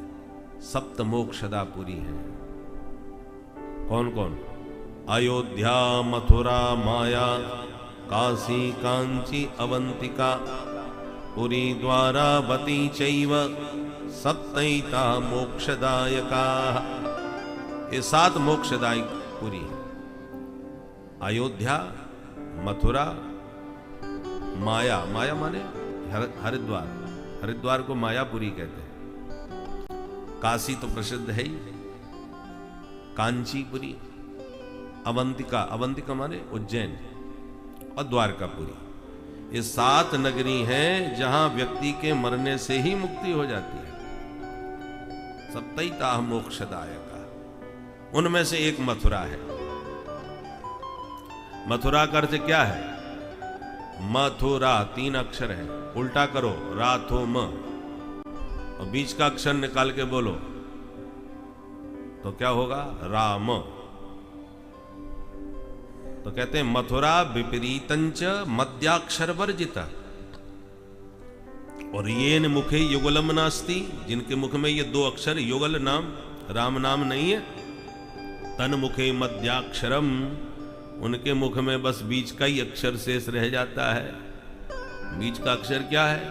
सप्त मोक्षदापुरी है। कौन कौन? अयोध्या, मथुरा, माया, काशी, कांची, अवंतिका, पुरी, द्वारावती चैव सप्तैता मोक्षदायका। ये 7 मोक्षदायक पुरी है। अयोध्या, मथुरा, माया, माया माने हरिद्वार, हरिद्वार को मायापुरी कहते हैं। काशी तो प्रसिद्ध है ही, कांचीपुरी, अवंतिका, अवंतिका माने उज्जैन, और द्वारकापुरी। ये 7 नगरी हैं जहां व्यक्ति के मरने से ही मुक्ति हो जाती है। सप्तैता मोक्षदायका, उनमें से एक मथुरा है। मथुरा का अर्थ क्या है? मथुरा 3 अक्षर है, उल्टा करो, राथो म, और बीच का अक्षर निकाल के बोलो तो क्या होगा? राम। तो कहते हैं मथुरा विपरीतंच मध्याक्षर वर्जित, और ये मुखे युगलम नास्ति, जिनके मुख में ये 2 अक्षर युगल नाम राम नाम नहीं है, तन मुखे मध्याक्षरम, उनके मुख में बस बीच का ही अक्षर शेष रह जाता है। बीच का अक्षर क्या है?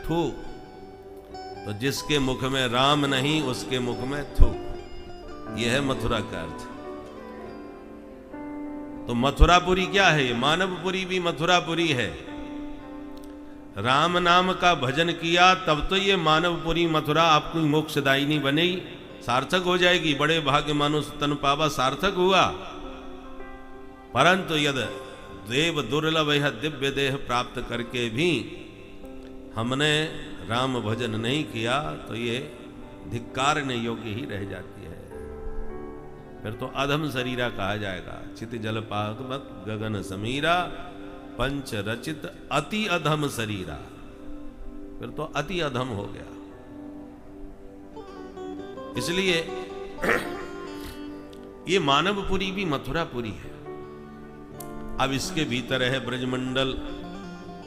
थू। तो जिसके मुख में राम नहीं उसके मुख में थू, यह है मथुरा का अर्थ। तो मथुरापुरी क्या है? ये मानवपुरी भी मथुरापुरी है। राम नाम का भजन किया तब तो ये मानवपुरी मथुरा आपको मोक्षदायिनी बनेगी, सार्थक हो जाएगी। बड़े भाग्य मानुष तन पावा, सार्थक हुआ। परंतु यद देव दुर्लभ यह दिव्य देह प्राप्त करके भी हमने राम भजन नहीं किया तो ये धिक्कारने योग्य ही रह जाती है। फिर तो अधम शरीरा कहा जाएगा। चित जल पावक गगन समीरा, पंच रचित अति अधम शरीरा, फिर तो अति अधम हो गया। इसलिए ये मानवपुरी भी मथुरापुरी है। अब इसके भीतर है ब्रजमंडल,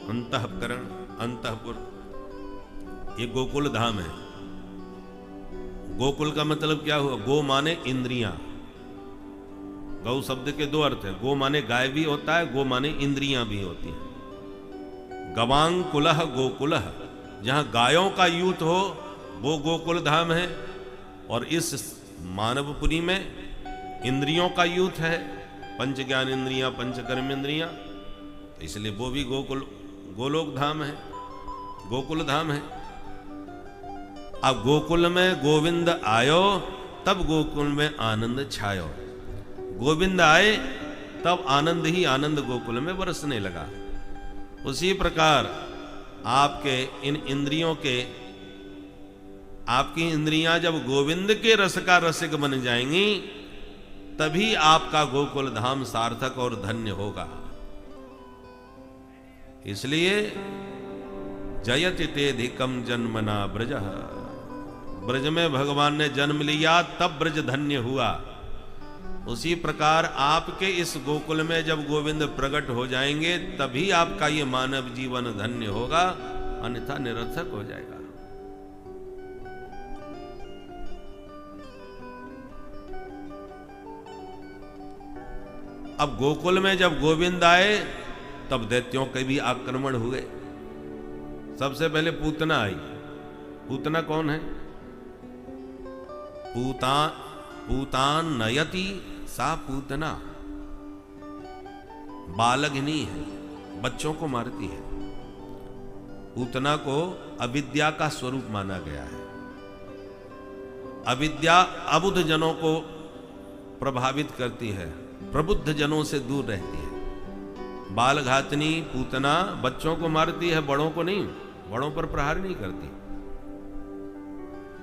अंतःकरण, अंतःपुर, ये गोकुल धाम है। गोकुल का मतलब क्या हुआ? गो माने इंद्रियां। गौ शब्द के 2 अर्थ है, गो माने गाय भी होता है, गो माने इंद्रियां भी होती हैं। गवांग कुलह गोकुलह, जहां गायों का यूथ हो वो गोकुल धाम है, और इस मानवपुरी में इंद्रियों का यूथ है, पंच ज्ञान इंद्रियां, पंच कर्म इंद्रियां, इसलिए वो भी गोलोक धाम है, गोकुल धाम है। अब गोकुल में गोविंद आयो तब गोकुल में आनंद छायो। गोविंद आए तब आनंद ही आनंद गोकुल में बरसने लगा। उसी प्रकार आपके इन इंद्रियों के, आपकी इंद्रियां जब गोविंद के रस का रसिक बन जाएंगी तभी आपका गोकुल धाम सार्थक और धन्य होगा। इसलिए जयति तेधिकम जन्मना ब्रज, ब्रज में भगवान ने जन्म लिया तब ब्रज धन्य हुआ। उसी प्रकार आपके इस गोकुल में जब गोविंद प्रकट हो जाएंगे तभी आपका ये मानव जीवन धन्य होगा, अन्यथा निरर्थक हो जाएगा। अब गोकुल में जब गोविंद आए तब दैत्यों के भी आक्रमण हुए। सबसे पहले पूतना आई। पूतना कौन है? पूतान नयति सा पूतना, बालघिनी है, बच्चों को मारती है। पूतना को अविद्या का स्वरूप माना गया है। अविद्या अबुद्ध जनों को प्रभावित करती है, प्रबुद्ध जनों से दूर रहती है। बाल घातनी पूतना बच्चों को मारती है, बड़ों को नहीं, बड़ों पर प्रहार नहीं करती।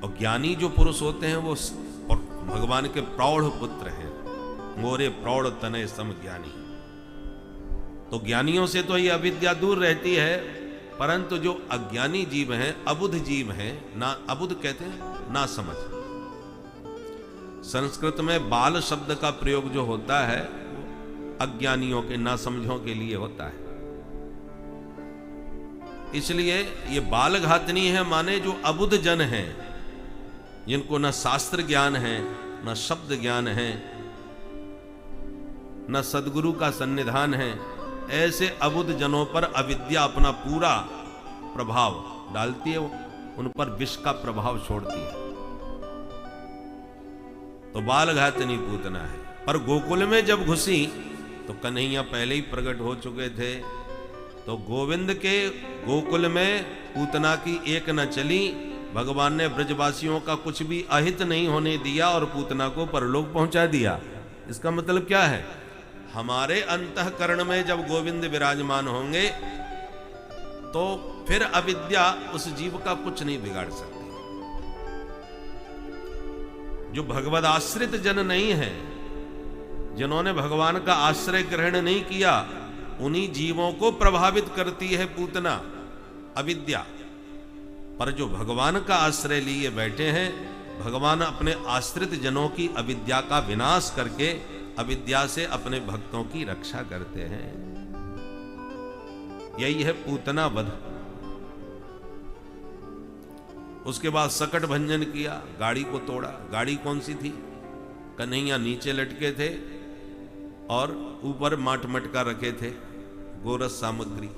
और ज्ञानी जो पुरुष होते हैं वो भगवान के प्रौढ़ पुत्र हैं, मोरे प्रौढ़ तनय सम ज्ञानी। तो ज्ञानियों से तो ये अविद्या दूर रहती है, परंतु जो अज्ञानी जीव हैं, अबुद्ध जीव हैं, ना अबुद्ध कहते हैं ना समझ। संस्कृत में बाल शब्द का प्रयोग जो होता है अज्ञानियों के, ना समझों के लिए होता है। इसलिए ये बाल घातनी है, माने जो अबुद्ध जन हैं, जिनको न शास्त्र ज्ञान है, न शब्द ज्ञान है, न सद्गुरु का सन्निधान है, ऐसे अबुद्ध जनों पर अविद्या अपना पूरा प्रभाव डालती है, उन पर विष का प्रभाव छोड़ती है। तो बाल घातनी पूतना है। पर गोकुल में जब घुसी तो कन्हैया पहले ही प्रकट हो चुके थे। तो गोविंद के गोकुल में पूतना की एक न चली, भगवान ने ब्रजवासियों का कुछ भी अहित नहीं होने दिया और पूतना को परलोक पहुंचा दिया। इसका मतलब क्या है? हमारे अंतःकरण में जब गोविंद विराजमान होंगे तो फिर अविद्या उस जीव का कुछ नहीं बिगाड़ सकती। जो भगवद आश्रित जन नहीं है, जिन्होंने भगवान का आश्रय ग्रहण नहीं किया, उन्हीं जीवों को प्रभावित करती है पूतना, अविद्या। पर जो भगवान का आश्रय लिए बैठे हैं, भगवान अपने आश्रित जनों की अविद्या का विनाश करके अविद्या से अपने भक्तों की रक्षा करते हैं। यही है पूतना वध। उसके बाद सकट भंजन किया, गाड़ी को तोड़ा। गाड़ी कौन सी थी? कन्हैया नीचे लटके थे और ऊपर माट मटका रखे थे, गोरस सामग्री।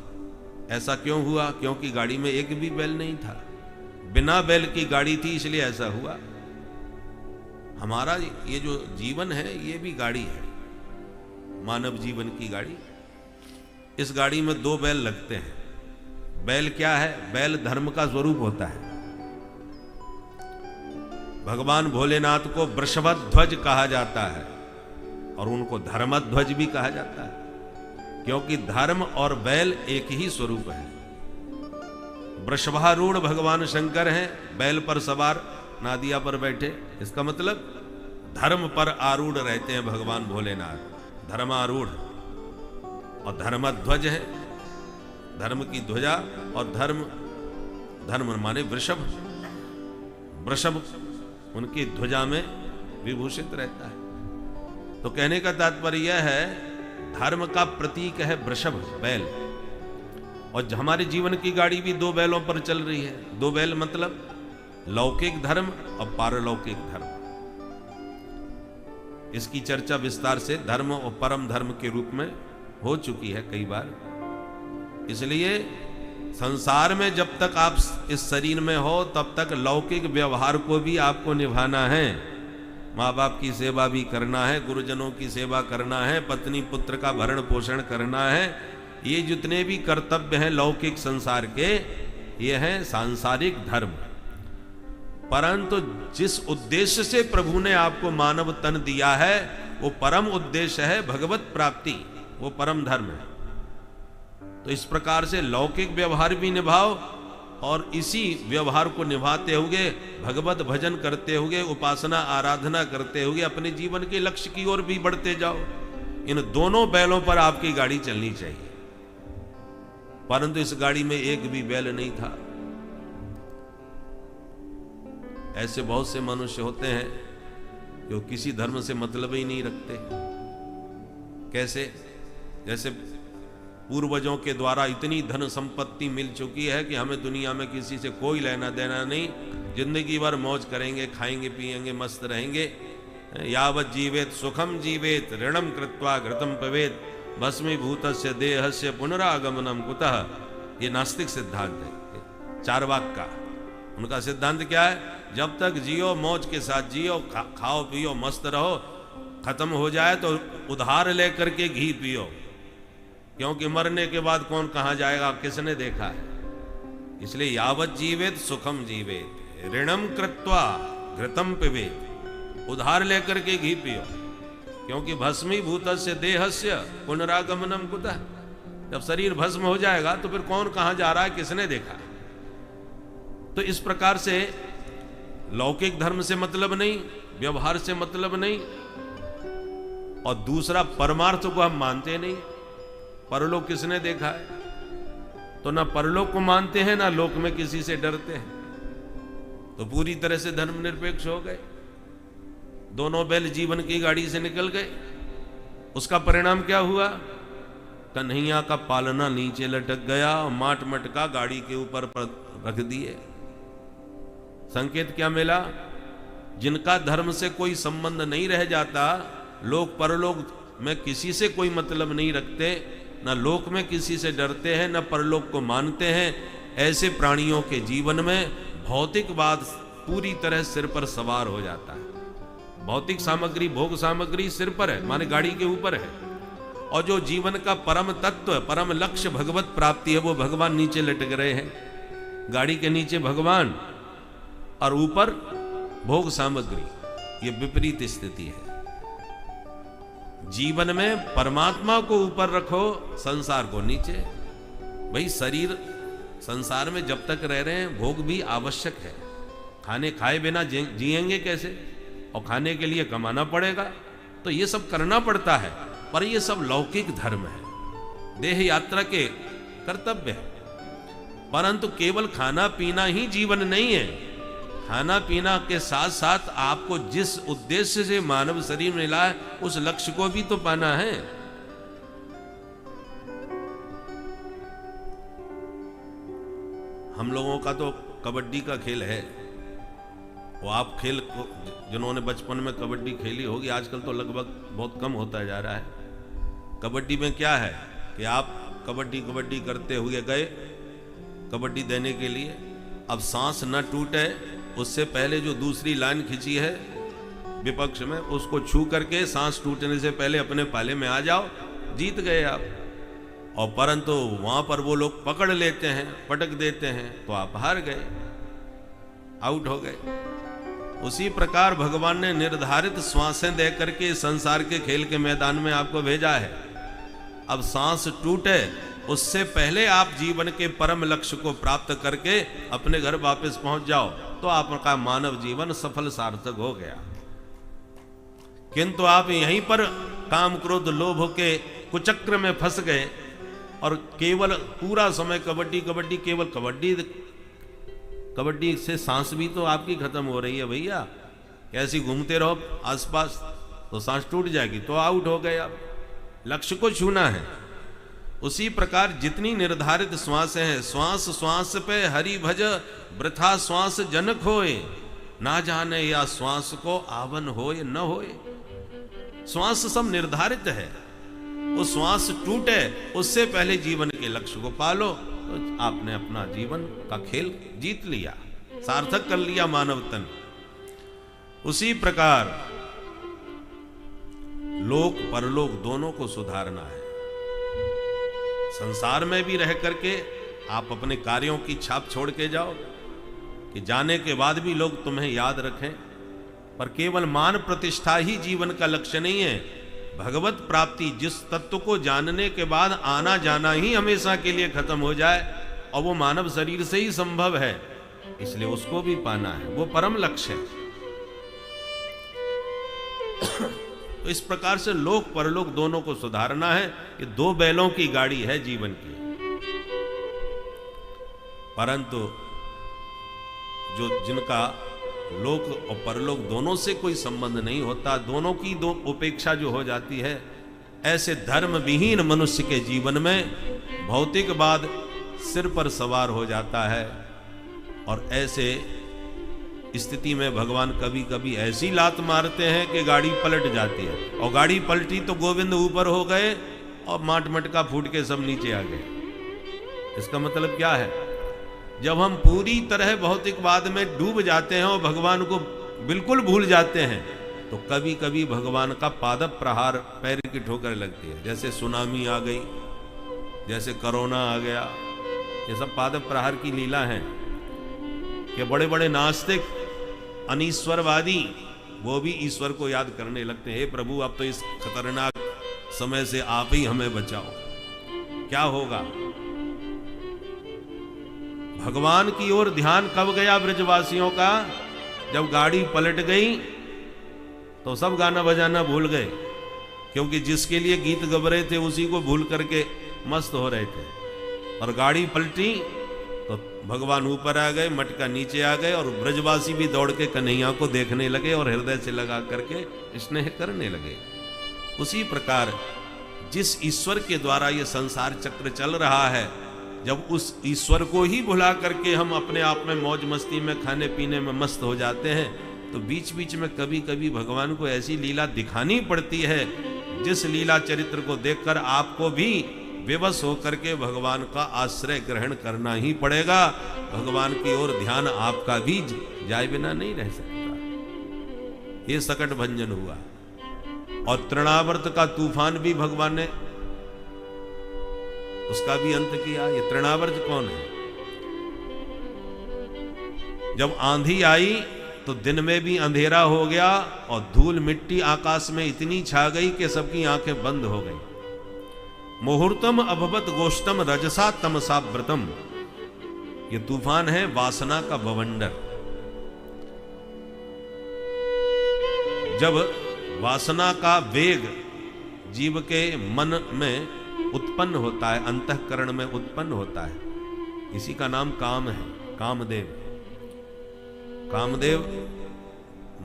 ऐसा क्यों हुआ? क्योंकि गाड़ी में एक भी बैल नहीं था, बिना बैल की गाड़ी थी, इसलिए ऐसा हुआ। हमारा ये जो जीवन है ये भी गाड़ी है, मानव जीवन की गाड़ी। इस गाड़ी में दो बैल लगते हैं। बैल क्या है? बैल धर्म का स्वरूप होता है। भगवान भोलेनाथ को वृषभध्वज कहा जाता है और उनको धर्मध्वज भी कहा जाता है, क्योंकि धर्म और बैल एक ही स्वरूप है। वृषभारूढ़ भगवान शंकर हैं, बैल पर सवार, नादिया पर बैठे। इसका मतलब धर्म पर आरूढ़ रहते हैं भगवान भोलेनाथ, धर्मारूढ़। और धर्मध्वज है, धर्म की ध्वजा। और धर्म माने वृषभ, वृषभ उनकी ध्वजा में विभूषित रहता है। तो कहने का तात्पर्य यह है, धर्म का प्रतीक है वृषभ, बैल। और हमारे जीवन की गाड़ी भी दो बैलों पर चल रही है। दो बैल मतलब लौकिक धर्म और पारलौकिक धर्म। इसकी चर्चा विस्तार से धर्म और परम धर्म के रूप में हो चुकी है कई बार। इसलिए संसार में जब तक आप इस शरीर में हो, तब तक लौकिक व्यवहार को भी आपको निभाना है। माँ बाप की सेवा भी करना है, गुरुजनों की सेवा करना है, पत्नी पुत्र का भरण पोषण करना है। ये जितने भी कर्तव्य हैं लौकिक संसार के, ये हैं सांसारिक धर्म। परंतु जिस उद्देश्य से प्रभु ने आपको मानव तन दिया है, वो परम उद्देश्य है भगवत प्राप्ति, वो परम धर्म है। तो इस प्रकार से लौकिक व्यवहार भी निभाओ और इसी व्यवहार को निभाते हुए, भगवत भजन करते हुए, उपासना आराधना करते हुए अपने जीवन के लक्ष्य की ओर भी बढ़ते जाओ। इन दोनों बैलों पर आपकी गाड़ी चलनी चाहिए। परंतु इस गाड़ी में एक भी बैल नहीं था। ऐसे बहुत से मनुष्य होते हैं जो किसी धर्म से मतलब ही नहीं रखते। कैसे? जैसे पूर्वजों के द्वारा इतनी धन संपत्ति मिल चुकी है कि हमें दुनिया में किसी से कोई लेना देना नहीं, जिंदगी भर मौज करेंगे, खाएंगे पिएंगे, मस्त रहेंगे। यावत जीवेत सुखम जीवेत ऋणम कृत्वा घृतम पवेत भस्मीभूतस्य देहस्य पुनरागमनम कुतः। ये नास्तिक सिद्धांत है, चार्वाक का। उनका सिद्धांत क्या है? जब तक जियो मौज के साथ जियो, खाओ पियो मस्त रहो, खत्म हो जाए तो उधार लेकर के घी पियो, क्योंकि मरने के बाद कौन कहां जाएगा किसने देखा है। इसलिए यावत जीवेत सुखम जीवेत ऋणम कृत्वा घृतम पिबे, उधार लेकर के घी पियो, क्योंकि भस्मीभूतस्य देहस्य पुनरागमनम कुतः। जब शरीर भस्म हो जाएगा तो फिर कौन कहां जा रहा है, किसने देखा। तो इस प्रकार से लौकिक धर्म से मतलब नहीं, व्यवहार से मतलब नहीं, और दूसरा परमार्थ को हम मानते नहीं। परलोक किसने देखा है, तो ना परलोक को मानते हैं ना लोक में किसी से डरते हैं, तो पूरी तरह से धर्मनिरपेक्ष हो गए। दोनों बैल जीवन की गाड़ी से निकल गए। उसका परिणाम क्या हुआ, कन्हैया का पालना नीचे लटक गया और माट मटका गाड़ी के ऊपर रख दिए। संकेत क्या मिला, जिनका धर्म से कोई संबंध नहीं रह जाता, लोक परलोक में किसी से कोई मतलब नहीं रखते, न लोक में किसी से डरते हैं, न परलोक को मानते हैं, ऐसे प्राणियों के जीवन में भौतिकवाद पूरी तरह सिर पर सवार हो जाता है। भौतिक सामग्री, भोग सामग्री सिर पर है, माने गाड़ी के ऊपर है, और जो जीवन का परम तत्व, परम लक्ष्य भगवत प्राप्ति है, वो भगवान नीचे लटक रहे हैं। गाड़ी के नीचे भगवान और ऊपर भोग सामग्री, ये विपरीत स्थिति है। जीवन में परमात्मा को ऊपर रखो, संसार को नीचे। भाई शरीर संसार में जब तक रह रहे हैं भोग भी आवश्यक है, खाने खाए बिना जिएंगे कैसे, और खाने के लिए कमाना पड़ेगा, तो ये सब करना पड़ता है। पर ये सब लौकिक धर्म है, देह यात्रा के कर्तव्य है। परंतु केवल खाना पीना ही जीवन नहीं है। खाना पीना के साथ साथ आपको जिस उद्देश्य से मानव शरीर मिला है, उस लक्ष्य को भी तो पाना है। हम लोगों का तो कबड्डी का खेल है, वो आप खेल को, जिन्होंने बचपन में कबड्डी खेली होगी, आजकल तो लगभग बहुत कम होता जा रहा है। कबड्डी में क्या है कि आप कबड्डी करते हुए गए कबड्डी देने के लिए, अब सांस न टूटे उससे पहले जो दूसरी लाइन खींची है विपक्ष में, उसको छू करके सांस टूटने से पहले अपने पाले में आ जाओ, जीत गए आप। और परंतु वहां पर वो लोग पकड़ लेते हैं, पटक देते हैं, तो आप हार गए, आउट हो गए। उसी प्रकार भगवान ने निर्धारित श्वासें दे करके संसार के खेल के मैदान में आपको भेजा है। अब सांस टूटे उससे पहले आप जीवन के परम लक्ष्य को प्राप्त करके अपने घर वापस पहुंच जाओ, तो आपका मानव जीवन सफल सार्थक हो गया। किंतु आप यहीं पर काम क्रोध लोभ के कुचक्र में फंस गए और केवल पूरा समय कबड्डी, केवल कबड्डी से सांस भी तो आपकी खत्म हो रही है भैया। ऐसी घूमते रहो आसपास तो सांस टूट जाएगी, तो आउट हो गए आप। लक्ष्य को छूना है। उसी प्रकार जितनी निर्धारित श्वासें हैं, श्वास श्वास पे हरि भज वृथा श्वास जनक होए, ना जाने या श्वास को आवन होए न होए। श्वास सब निर्धारित है, वो श्वास टूटे उससे पहले जीवन के लक्ष्य को पालो, तो आपने अपना जीवन का खेल जीत लिया, सार्थक कर लिया मानव तन। उसी प्रकार लोक परलोक दोनों को सुधारना है। संसार में भी रह करके आप अपने कार्यों की छाप छोड़ के जाओ कि जाने के बाद भी लोग तुम्हें याद रखें, पर केवल मान प्रतिष्ठा ही जीवन का लक्ष्य नहीं है। भगवत प्राप्ति, जिस तत्व को जानने के बाद आना जाना ही हमेशा के लिए खत्म हो जाए, और वो मानव शरीर से ही संभव है, इसलिए उसको भी पाना है, वो परम लक्ष्य है। तो इस प्रकार से लोक परलोक दोनों को सुधारना है। कि दो बैलों की गाड़ी है जीवन की, परंतु जो जिनका लोक और परलोक दोनों से कोई संबंध नहीं होता, दोनों की दो उपेक्षा जो हो जाती है, ऐसे धर्म विहीन मनुष्य के जीवन में भौतिकवाद सिर पर सवार हो जाता है। और ऐसे स्थिति में भगवान कभी कभी ऐसी लात मारते हैं कि गाड़ी पलट जाती है, और गाड़ी पलटी तो गोविंद ऊपर हो गए और माट मटका फूट के सब नीचे आ गए। इसका मतलब क्या है, जब हम पूरी तरह भौतिकवाद में डूब जाते हैं और भगवान को बिल्कुल भूल जाते हैं, तो कभी कभी भगवान का पाद प्रहार, पैर की ठोकर लगती है। जैसे सुनामी आ गई, जैसे कोरोना आ गया, ये सब पाद प्रहार की लीला है। कि बड़े बड़े नास्तिक अनीश्वरवादी वो भी ईश्वर को याद करने लगते हैं, हे प्रभु अब तो इस खतरनाक समय से आप ही हमें बचाओ। क्या होगा? भगवान की ओर ध्यान कब गया ब्रजवासियों का? जब गाड़ी पलट गई तो सब गाना बजाना भूल गए, क्योंकि जिसके लिए गीत गब रहे थे उसी को भूल करके मस्त हो रहे थे। और गाड़ी पलटी तो भगवान ऊपर आ गए, मटका नीचे आ गए, और ब्रजवासी भी दौड़ के कन्हैया को देखने लगे और हृदय से लगा करके स्नेह करने लगे। उसी प्रकार जिस ईश्वर के द्वारा ये संसार चक्र चल रहा है, जब उस ईश्वर को ही भुला करके हम अपने आप में मौज मस्ती में खाने पीने में मस्त हो जाते हैं, तो बीच बीच में कभी कभी भगवान को ऐसी लीला दिखानी पड़ती है जिस लीला चरित्र को देखकर आपको भी विवश होकर के भगवान का आश्रय ग्रहण करना ही पड़ेगा। भगवान की ओर ध्यान आपका भी जाए बिना नहीं रह सकता। ये सकट भंजन हुआ। और तृणावर्त का तूफान भी भगवान ने उसका भी अंत किया। ये तृणावर्त कौन है? जब आंधी आई तो दिन में भी अंधेरा हो गया और धूल मिट्टी आकाश में इतनी छा गई कि सबकी आंखें बंद हो गई। मुहूर्तम अभवत गोष्टम रजसा तमसा व्रतम। ये तूफान है वासना का बवंडर। जब वासना का वेग जीव के मन में उत्पन्न होता है, अंतःकरण में उत्पन्न होता है, इसी का नाम काम है, कामदेव। कामदेव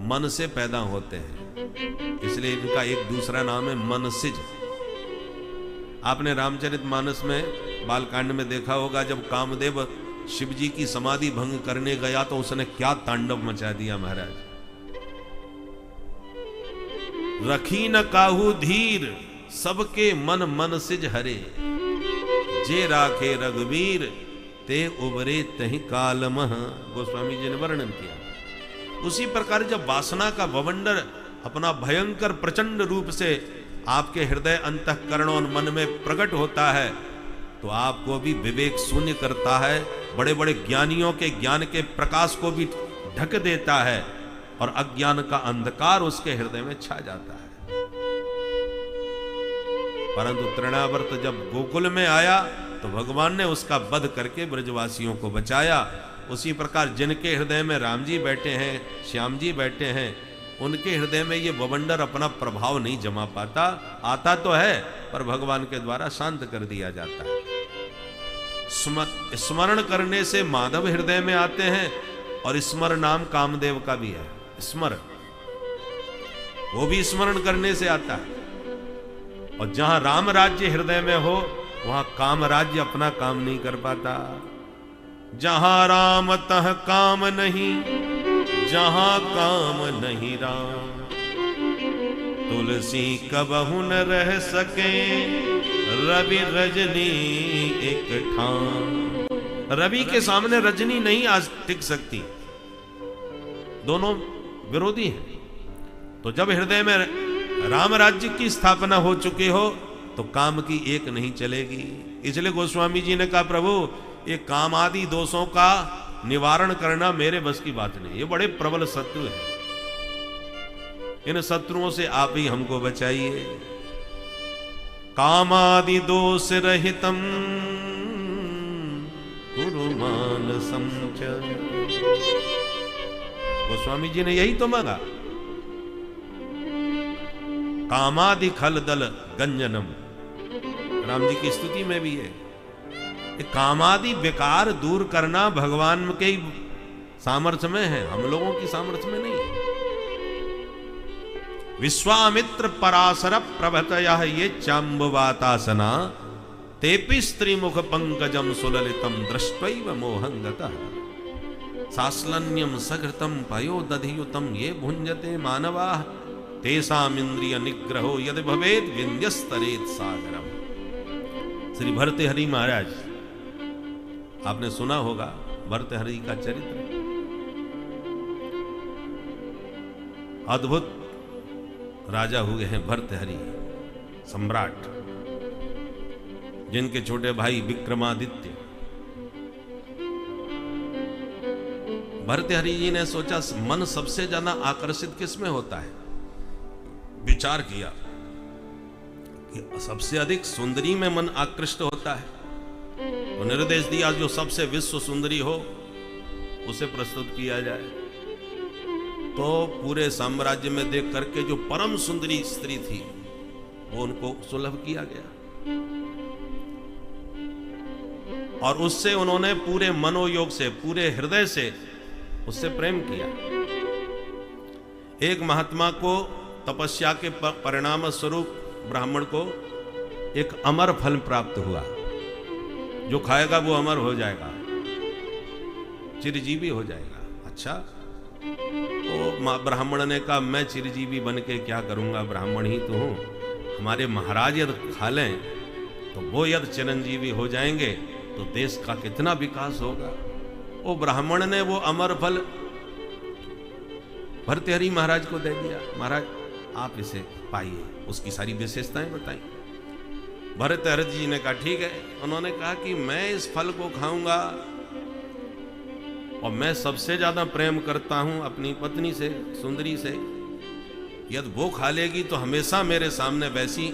मन से पैदा होते हैं, इसलिए इनका एक दूसरा नाम है मनसिज। आपने रामचरितमानस में बालकांड में देखा होगा, जब कामदेव शिव जी की समाधि भंग करने गया तो उसने क्या तांडव मचा दिया महाराज। रखी न काहू धीर सबके मन मनसिज हरे, जे राखे रघुवीर ते उबरे तहि कालमह। गोस्वामी जी ने वर्णन किया। उसी प्रकार जब वासना का बवंडर अपना भयंकर प्रचंड रूप से आपके हृदय अंतःकरण और मन में प्रकट होता है, तो आपको भी विवेक शून्य करता है, बड़े बड़े ज्ञानियों के ज्ञान के प्रकाश को भी ढक देता है, और अज्ञान का अंधकार उसके हृदय में छा जाता है। परंतु तृणावर्त जब गोकुल में आया तो भगवान ने उसका वध करके ब्रजवासियों को बचाया। उसी प्रकार जिनके हृदय में राम जी बैठे हैं, श्याम जी बैठे हैं, उनके हृदय में ये बवंडर अपना प्रभाव नहीं जमा पाता। आता तो है पर भगवान के द्वारा शांत कर दिया जाता है। स्मरण करने से माधव हृदय में आते हैं, और स्मर नाम कामदेव का भी है। स्मर वो भी स्मरण करने से आता है। और जहां राम राज्य हृदय में हो वहां काम राज्य अपना काम नहीं कर पाता। जहां राम तह काम नहीं, जहां काम नहीं राम, तुलसी कबहु न रह सके रवि रजनी एक ठाम। रवि के सामने रजनी नहीं आज टिक सकती, दोनों विरोधी हैं। तो जब हृदय में राम राज्य की स्थापना हो चुकी हो तो काम की एक नहीं चलेगी। इसलिए गोस्वामी जी ने कहा, प्रभु ये काम आदि दोषों का निवारण करना मेरे बस की बात नहीं, ये बड़े प्रबल शत्रु हैं। इन शत्रुओं से आप ही हमको बचाइए। कामादि दोष रहितम कुरु मानसं च। गोस्वामी जी ने यही तो मांगा। कामादि खल दल गंजनम, राम जी की स्तुति में भी है। कामादि विकार दूर करना भगवान के सामर्थ्य में है, हम लोगों की सामर्थ्य में नहीं। विश्वामित्र पराशर प्रभतयः ये चाम्बवातासना, तेपि स्त्रीमुख पंकजम सुललितम दृष्ट्वैव मोहं गतः। सास्लन्यम सघृतम पयोदधियुतम ये भुंजते मानवाः, तेषामिंद्रिय निग्रहो यदि भवेद विंध्यस्तरेत सागरम। श्री भर्तृहरि महाराज, आपने सुना होगा भर्तृहरि का चरित्र। अद्भुत राजा हुए हैं भर्तृहरि, सम्राट, जिनके छोटे भाई विक्रमादित्य भर्तृहरि जी ने सोचा मन सबसे ज्यादा आकर्षित किस में होता है। विचार किया कि सबसे अधिक सुंदरी में मन आकृष्ट होता है, तो निर्देश दिया जो सबसे विश्व सुंदरी हो उसे प्रस्तुत किया जाए। तो पूरे साम्राज्य में देख करके जो परम सुंदरी स्त्री थी वो उनको सुलभ किया गया, और उससे उन्होंने पूरे मनोयोग से, पूरे हृदय से उससे प्रेम किया। एक महात्मा को तपस्या के परिणाम स्वरूप ब्राह्मण को एक अमर फल प्राप्त हुआ, जो खाएगा वो अमर हो जाएगा, चिरजीवी हो जाएगा। अच्छा, तो ब्राह्मण ने कहा मैं चिरजीवी बन के क्या करूंगा, ब्राह्मण ही तो हूं, हमारे महाराज यदि खा लें तो वो यदि चिरंजीवी हो जाएंगे तो देश का कितना विकास होगा। वो ब्राह्मण ने वो अमर फल भर्तृहरि महाराज को दे दिया। महाराज आप इसे पाइए, उसकी सारी विशेषताएं बताई। भर्तृहरि जी ने कहा ठीक है। उन्होंने कहा कि मैं इस फल को खाऊंगा और मैं सबसे ज्यादा प्रेम करता हूं अपनी पत्नी से, सुंदरी से, यदि वो खा लेगी तो हमेशा मेरे सामने वैसी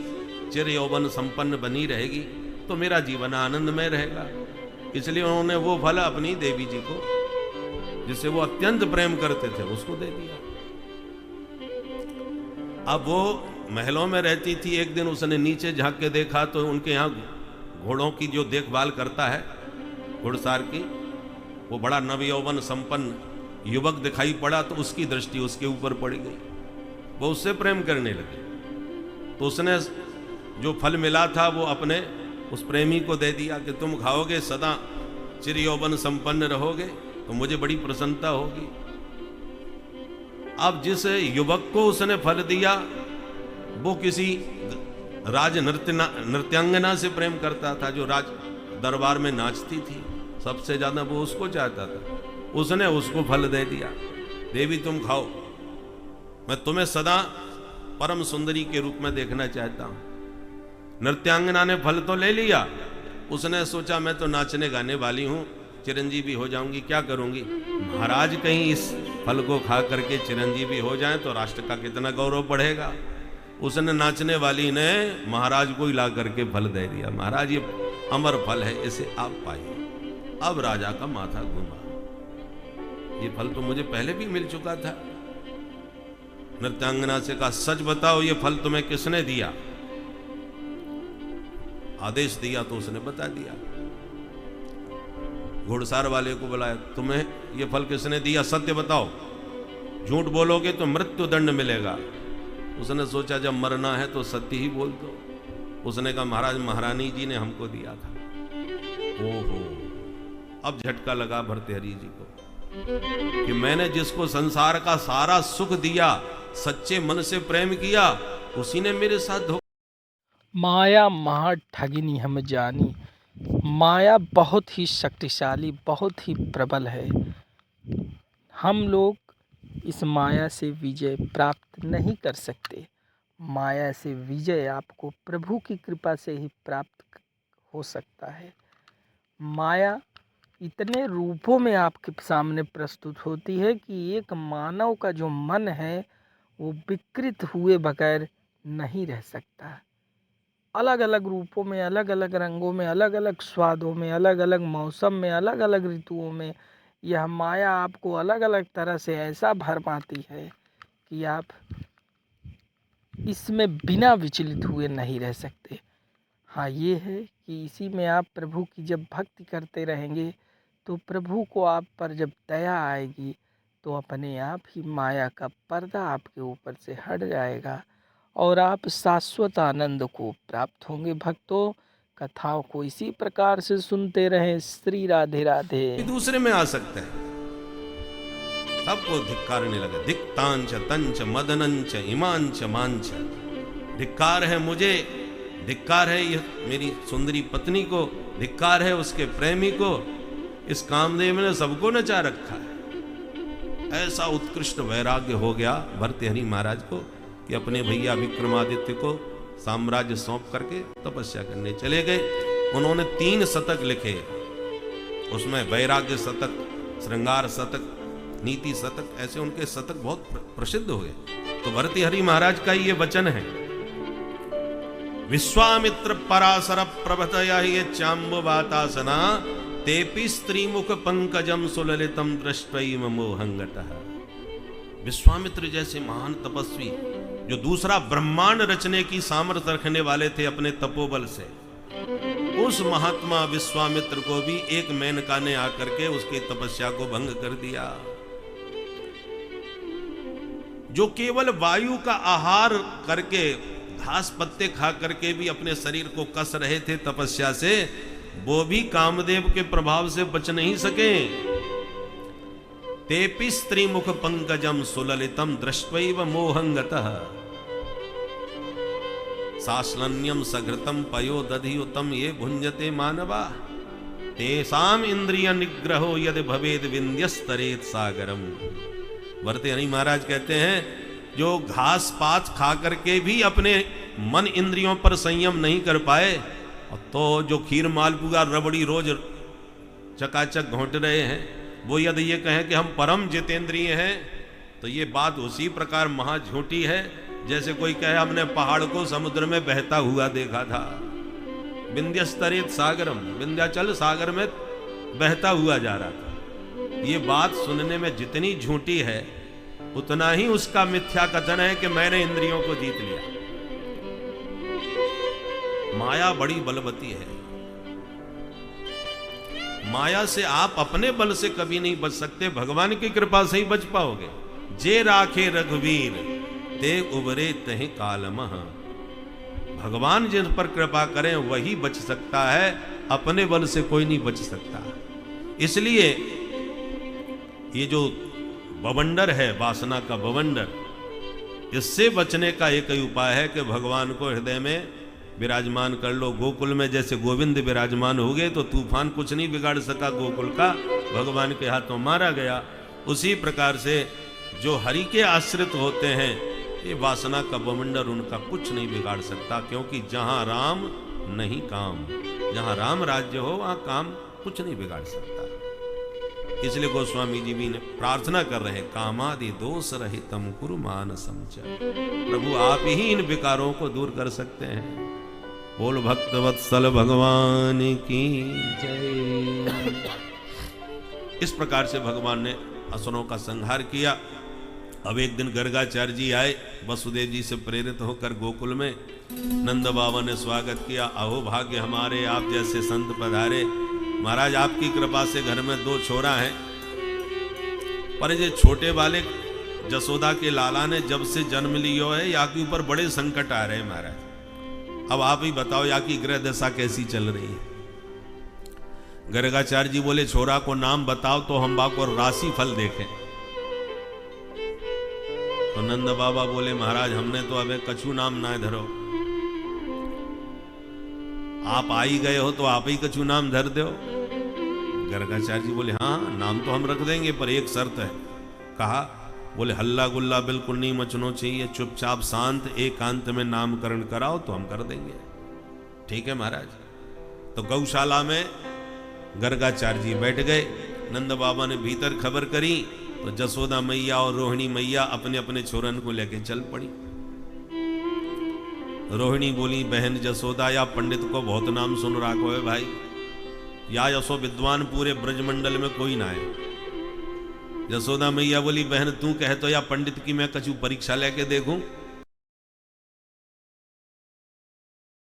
चिर यौवन संपन्न बनी रहेगी, तो मेरा जीवन आनंदमय रहेगा। इसलिए उन्होंने वो फल अपनी देवी जी को, जिसे वो अत्यंत प्रेम करते थे, उसको दे दिया। अब वो महलों में रहती थी। एक दिन उसने नीचे झांक के देखा तो उनके यहाँ घोड़ों की जो देखभाल करता है, घुड़सार की, वो बड़ा नवयौवन संपन्न युवक दिखाई पड़ा। तो उसकी दृष्टि उसके ऊपर पड़ गई, वो उससे प्रेम करने लगे। तो उसने जो फल मिला था वो अपने उस प्रेमी को दे दिया कि तुम खाओगे, सदा चिर यौवन संपन्न रहोगे, तो मुझे बड़ी प्रसन्नता होगी। अब जिस युवक को उसने फल दिया वो किसी राज नृत्यांगना से प्रेम करता था, जो राज दरबार में नाचती थी, सबसे ज्यादा वो उसको चाहता था। उसने उसको फल दे दिया, देवी तुम खाओ, मैं तुम्हें सदा परम सुंदरी के रूप में देखना चाहता हूं। नृत्यांगना ने फल तो ले लिया, उसने सोचा मैं तो नाचने गाने वाली हूं, चिरंजीवी हो जाऊंगी, क्या करूंगी। महाराज कहीं इस फल को खा करके चिरंजीवी हो जाए तो राष्ट्र का कितना गौरव बढ़ेगा। उसने नाचने वाली ने महाराज को ही ला करके फल दे दिया। महाराज ये अमर फल है, इसे आप पाइए। अब राजा का माथा घूमा, ये फल तो मुझे पहले भी मिल चुका था। नृत्यांगना से कहा सच बताओ ये फल तुम्हें किसने दिया। आदेश दिया तो उसने बता दिया। घुड़सार वाले को बुलाया, तुम्हें ये फल किसने दिया, सत्य बताओ, झूठ बोलोगे तो मृत्यु दंड मिलेगा। उसने सोचा जब मरना है तो सत्य ही बोल दो। उसने कहा महाराज महारानी जी ने हमको दिया था। ओहो, अब झटका लगा भर्तृहरि जी को कि मैंने जिसको संसार का सारा सुख दिया, सच्चे मन से प्रेम किया, उसी ने मेरे साथ धोखा। माया महा ठगिनी हम जानी। माया बहुत ही शक्तिशाली, बहुत ही प्रबल है। हम लोग इस माया से विजय प्राप्त नहीं कर सकते। माया से विजय आपको प्रभु की कृपा से ही प्राप्त हो सकता है। माया इतने रूपों में आपके सामने प्रस्तुत होती है कि एक मानव का जो मन है वो विकृत हुए बगैर नहीं रह सकता। अलग अलग रूपों में, अलग अलग रंगों में, अलग अलग स्वादों में, अलग अलग मौसम में, अलग अलग ऋतुओं में यह माया आपको अलग अलग तरह से ऐसा भर पाती है कि आप इसमें बिना विचलित हुए नहीं रह सकते। हाँ, ये है कि इसी में आप प्रभु की जब भक्ति करते रहेंगे तो प्रभु को आप पर जब दया आएगी तो अपने आप ही माया का पर्दा आपके ऊपर से हट जाएगा और आप शाश्वत आनंद को प्राप्त होंगे। भक्तों, कथाओं को इसी प्रकार से सुनते रहें। श्री राधे राधे। दूसरे में आ सकते हैं, सबको धिक्कारने लगे। धिक्तांच तंच मदनंच इमांच मांच। धिक्कार है मुझे, धिक्कार है ये मेरी सुंदरी पत्नी को, धिक्कार है उसके प्रेमी को। इस कामदेव ने सबको नचा रखा है। ऐसा उत्कृष्ट वैराग्य हो गया भर्तृहरि महाराज को कि अपने भैया विक्रमादित्य को साम्राज्य सौंप करके तपस्या करने चले गए। उन्होंने 3 शतक लिखे, उसमें वैराग्य शतक, श्रृंगार शतक, नीति शतक, ऐसे उनके शतक बहुत प्रसिद्ध हुए। तो भर्तृहरि महाराज का ये वचन है, विश्वामित्र पराशर प्रभतया ये चाम्बवातासना तेपि स्त्रीमुख पंकजम सुललितम दृष्ट्वैव मोहंगतः। विश्वामित्र जैसे महान तपस्वी जो दूसरा ब्रह्मांड रचने की सामर्थ्य रखने वाले थे अपने तपोबल से, उस महात्मा विश्वामित्र को भी एक मेनका ने आकर के उसकी तपस्या को भंग कर दिया। जो केवल वायु का आहार करके, घास पत्ते खा करके भी अपने शरीर को कस रहे थे तपस्या से, वो भी कामदेव के प्रभाव से बच नहीं सके। तेपि स्त्रीमुख पंकजम सुललितम दृष्ट्वैव मोहंगतः साश्लन्यम सघृतम पयो दधियुतम ये भुंजते मानवा तेषाम इंद्रिय निग्रहो यदि भवेद विंध्यस्तरेत सागरम। भर्तृहरि महाराज कहते हैं, जो घास पात खा करके भी अपने मन इंद्रियों पर संयम नहीं कर पाए, तो जो खीर मालपुआ रबड़ी रोज चकाचक घोंट रहे हैं, वो यदि ये कहें कि हम परम जितेंद्रिय हैं, तो ये बात उसी प्रकार महा झूठी है जैसे कोई कहे हमने पहाड़ को समुद्र में बहता हुआ देखा था। विंध्यस्तरेत सागरम, विंध्याचल सागर में बहता हुआ जा रहा था। ये बात सुनने में जितनी झूठी है उतना ही उसका मिथ्या कथन है कि मैंने इंद्रियों को जीत लिया। माया बड़ी बलवती है। माया से आप अपने बल से कभी नहीं बच सकते, भगवान की कृपा से ही बच पाओगे। जे राखे रघुवीर ते उबरे तहि कालमह। भगवान जिन पर कृपा करें वही बच सकता है, अपने बल से कोई नहीं बच सकता। इसलिए ये जो बवंडर है, वासना का बवंडर, इससे बचने का एक ही उपाय है कि भगवान को हृदय में विराजमान कर लो। गोकुल में जैसे गोविंद विराजमान हो गए तो तूफान कुछ नहीं बिगाड़ सका गोकुल का, भगवान के हाथों मारा गया। उसी प्रकार से जो हरि के आश्रित होते हैं, ये वासना का बवंडर उनका कुछ नहीं बिगाड़ सकता, क्योंकि जहां राम नहीं काम, जहां राम राज्य हो वहां काम कुछ नहीं बिगाड़ सकता। इसलिए गोस्वामी जी भी ने प्रार्थना कर रहे, कामादि दोष रहितम कुरु मानसम च। प्रभु आप ही इन विकारों को दूर कर सकते हैं। बोल भक्त वत्सल भगवान की जय। इस प्रकार से भगवान ने असुरों का संहार किया। अब एक दिन गर्गाचार्य जी आए वसुदेव जी से प्रेरित होकर गोकुल में। नंद बाबा ने स्वागत किया, अहो भाग्य हमारे, आप जैसे संत पधारे। महाराज आपकी कृपा से घर में 2 छोरा हैं, पर ये छोटे वाले जसोदा के लाला ने जब से जन्म लियो है, या के ऊपर बड़े संकट आ रहे हैं महाराज। अब आप ही बताओ या की ग्रह दशा कैसी चल रही है। गर्गाचार्य जी बोले, छोरा को नाम बताओ तो हम बाको राशि फल देखें। तो नंद बाबा बोले, महाराज हमने तो अबे कछु नाम ना धरो, आप आ ही गए हो तो आप ही कछु नाम धर दो। गर्गाचार्य जी बोले, हाँ नाम तो हम रख देंगे, पर एक शर्त है। कहा, बोले हल्ला गुल्ला बिल्कुल नहीं मचना चाहिए, चुपचाप शांत एकांत में नामकरण कराओ तो हम कर देंगे। ठीक है महाराज। तो गौशाला में गर्गाचार्य जी बैठ गए। नंद बाबा ने भीतर खबर करी तो जसोदा मैया और रोहिणी मैया अपने अपने छोरन को लेके चल पड़ी। रोहिणी बोली, बहन जसोदा या पंडित को बहुत नाम सुन रहा को है भाई, या यशो विद्वान पूरे ब्रजमंडल में कोई ना है। जसोदा मैया बोली, बहन तू कहे तो या पंडित की मैं कछु परीक्षा लेके देखूं।